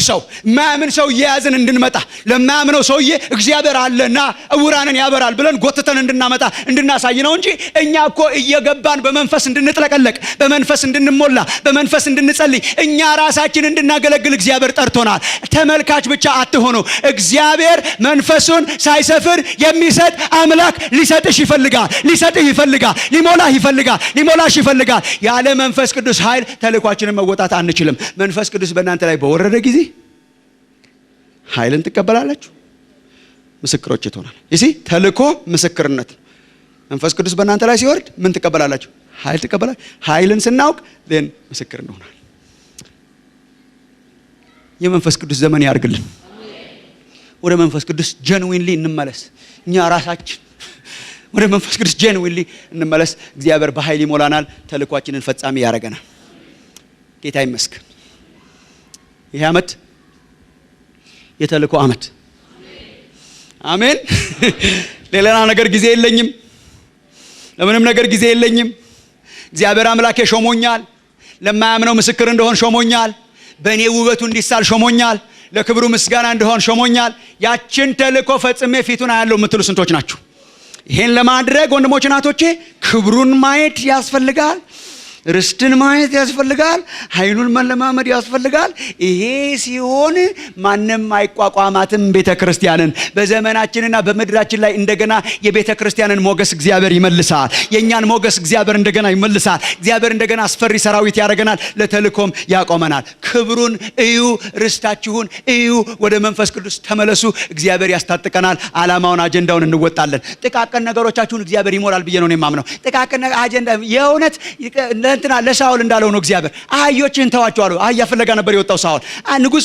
A: ሰው እየያዝን እንድንመጣ ለማያምነው ሰውዬ እግዚአብሔር አለና ዕውራንን ያበራል ብለን ጎትተን እንድናመጣ እንድናሳይ ነው እንጂ እኛ እኮ እየገባን በመንፈስ እንድንጥለቀለቅ በመንፈስ እንድንሞላ በመንፈስ እንድንጸልይ እኛ ራሳችን እንድናገለግል እግዚአብሔር ጠርቶናል። ተመልካች ብቻ አትሆኑ። እግዚአብሔር መንፈሱን ሳይሰፍር የሚሰጥ አምላክ ሊሰጥሽ ይፈልጋል፣ ሊሞላሽ ይፈልጋል። ያለ መንፈስ ቅዱስ ኃይል ተልኳችንን መወጣት አንችልም። መንፈስ ቅዱስ በእናንተ ላይ በወረደ ጊዜ ኃይልን ትቀበላላችሁ፣ ምስክሮች ትሆናላችሁ። እሺ ተልኮ ምስክርነት። መንፈስ ቅዱስ በእናንተ ላይ ሲወርድ ምን ትቀበላላችሁ? ኃይል ትቀበላላችሁ። ኃይልን ስናውቅ ለን ምስክር እንሆናለን። የመንፈስ ቅዱስ ዘመን ያርግልን። ወደ መንፈስ ቅዱስ ጀንዊንሊ እንመለስ። እኛ ራሳችን ወደ መንፈስ ቅዱስ ጀንዊንሊ እንመለስ። እግዚአብሔር በኃይል ይሞላናል፣ ተልኳችንን ፈጻሚ ያደርገናል። ጌታ ይመስገን። ይሄ ዓመት የተልኮ ዓመት። አሜን። ሌላ ነገር ጊዜ የለኝም፣ ለምንም ነገር ጊዜ የለኝም። እግዚአብሔር አምላኬ ሾሞኛል፣ ለማያምነው ምስክር እንደሆን ሾሞኛል፣ በእኔ ውበቱ እንዲሳል ሾሞኛል፣ ለክብሩ ምስጋና እንደሆን ሾሞኛል። ያችን ተልኮ ፈጽሜ ፊቱን አያለው የምትሉ ስንቶች ናችሁ? ይሄን ለማድረግ ወንድሞች እናቶቼ ክብሩን ማየት ያስፈልጋል፣ ርስትን ማየት ያስፈልጋል፣ ኃይሉን መለማመድ ያስፈልጋል። ይሄ ሲሆን ማንም አይቋቋማትም ቤተክርስቲያንን። በዘመናችንና በምድራችን ላይ እንደገና የቤተክርስቲያንን ሞገስ እግዚአብሔር ይመልሳል። የኛን ሞገስ እግዚአብሔር እንደገና ይመልሳል። እግዚአብሔር እንደገና አስፈሪ ሰራዊት ያደርገናል፣ ለተልኮም ያቆመናል። ክብሩን እዩ፣ ርስታችሁን እዩ፣ ወደ መንፈስ ቅዱስ ተመለሱ። እግዚአብሔር ያስታጥቀናል። ዓላማውን አጀንዳውን እንወጣለን። ጥቃቅን ነገሮቻችሁን እግዚአብሔር ይሞላል ብዬ ነው የማምነው። ጥቃቅን አጀንዳ የእውነት እንትና ለሳውል እንዳለው ነው። እግዚአብሔር አህዮችን ተዋቸው አለው። አህያ ፍለጋ ነበር የወጣው ሳውል።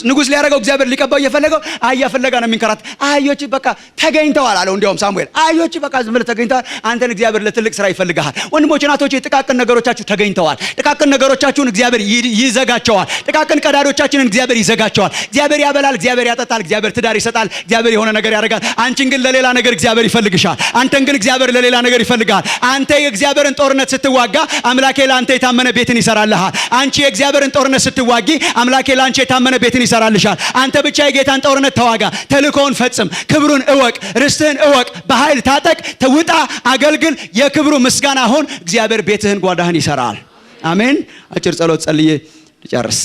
A: ንጉስ ሊያደርገው እግዚአብሔር ሊቀባው እየፈለገው አህያ ፍለጋ ነው የሚንከራት። አህዮች በቃ ተገኝተዋል አለው። እንዲያውም ሳሙኤል አህዮች በቃ ዝም ብለህ ተገኝተዋል፣ አንተን እግዚአብሔር ለትልቅ ስራ ይፈልጋል። ወንድሞች እናቶች ጥቃቅን ነገሮቻችሁ ተገኝተዋል። ጥቃቅን ነገሮቻችሁን እግዚአብሔር ይዘጋቸዋል። ጥቃቅን ቀዳዶቻችንን እግዚአብሔር ይዘጋቸዋል። እግዚአብሔር ያበላል፣ እግዚአብሔር ያጠጣል፣ እግዚአብሔር ትዳር ይሰጣል፣ እግዚአብሔር የሆነ ነገር ያደርጋል። አንቺን ግን ለሌላ ነገር እግዚአብሔር ይፈልግሻል። አንተን ግን እግዚአብሔር ለሌላ ነገር ይፈልጋል። አንተ የእግዚአብሔርን ጦርነት ስትዋጋ አምላኬ ለአንተ የታመነ ቤትን ይሰራልሃል። አንቺ የእግዚአብሔርን ጦርነት ስትዋጊ አምላኬ ለአንቺ የታመነ ቤትን ይሰራልሻል። አንተ ብቻ የጌታን ጦርነት ተዋጋ፣ ተልኮውን ፈጽም፣ ክብሩን እወቅ፣ ርስትህን እወቅ፣ በኃይል ታጠቅ፣ ተውጣ፣ አገልግል፣ የክብሩ ምስጋና ሁን። እግዚአብሔር ቤትህን ጓዳህን ይሰራል። አሜን። አጭር ጸሎት ጸልዬ ልጨርስ።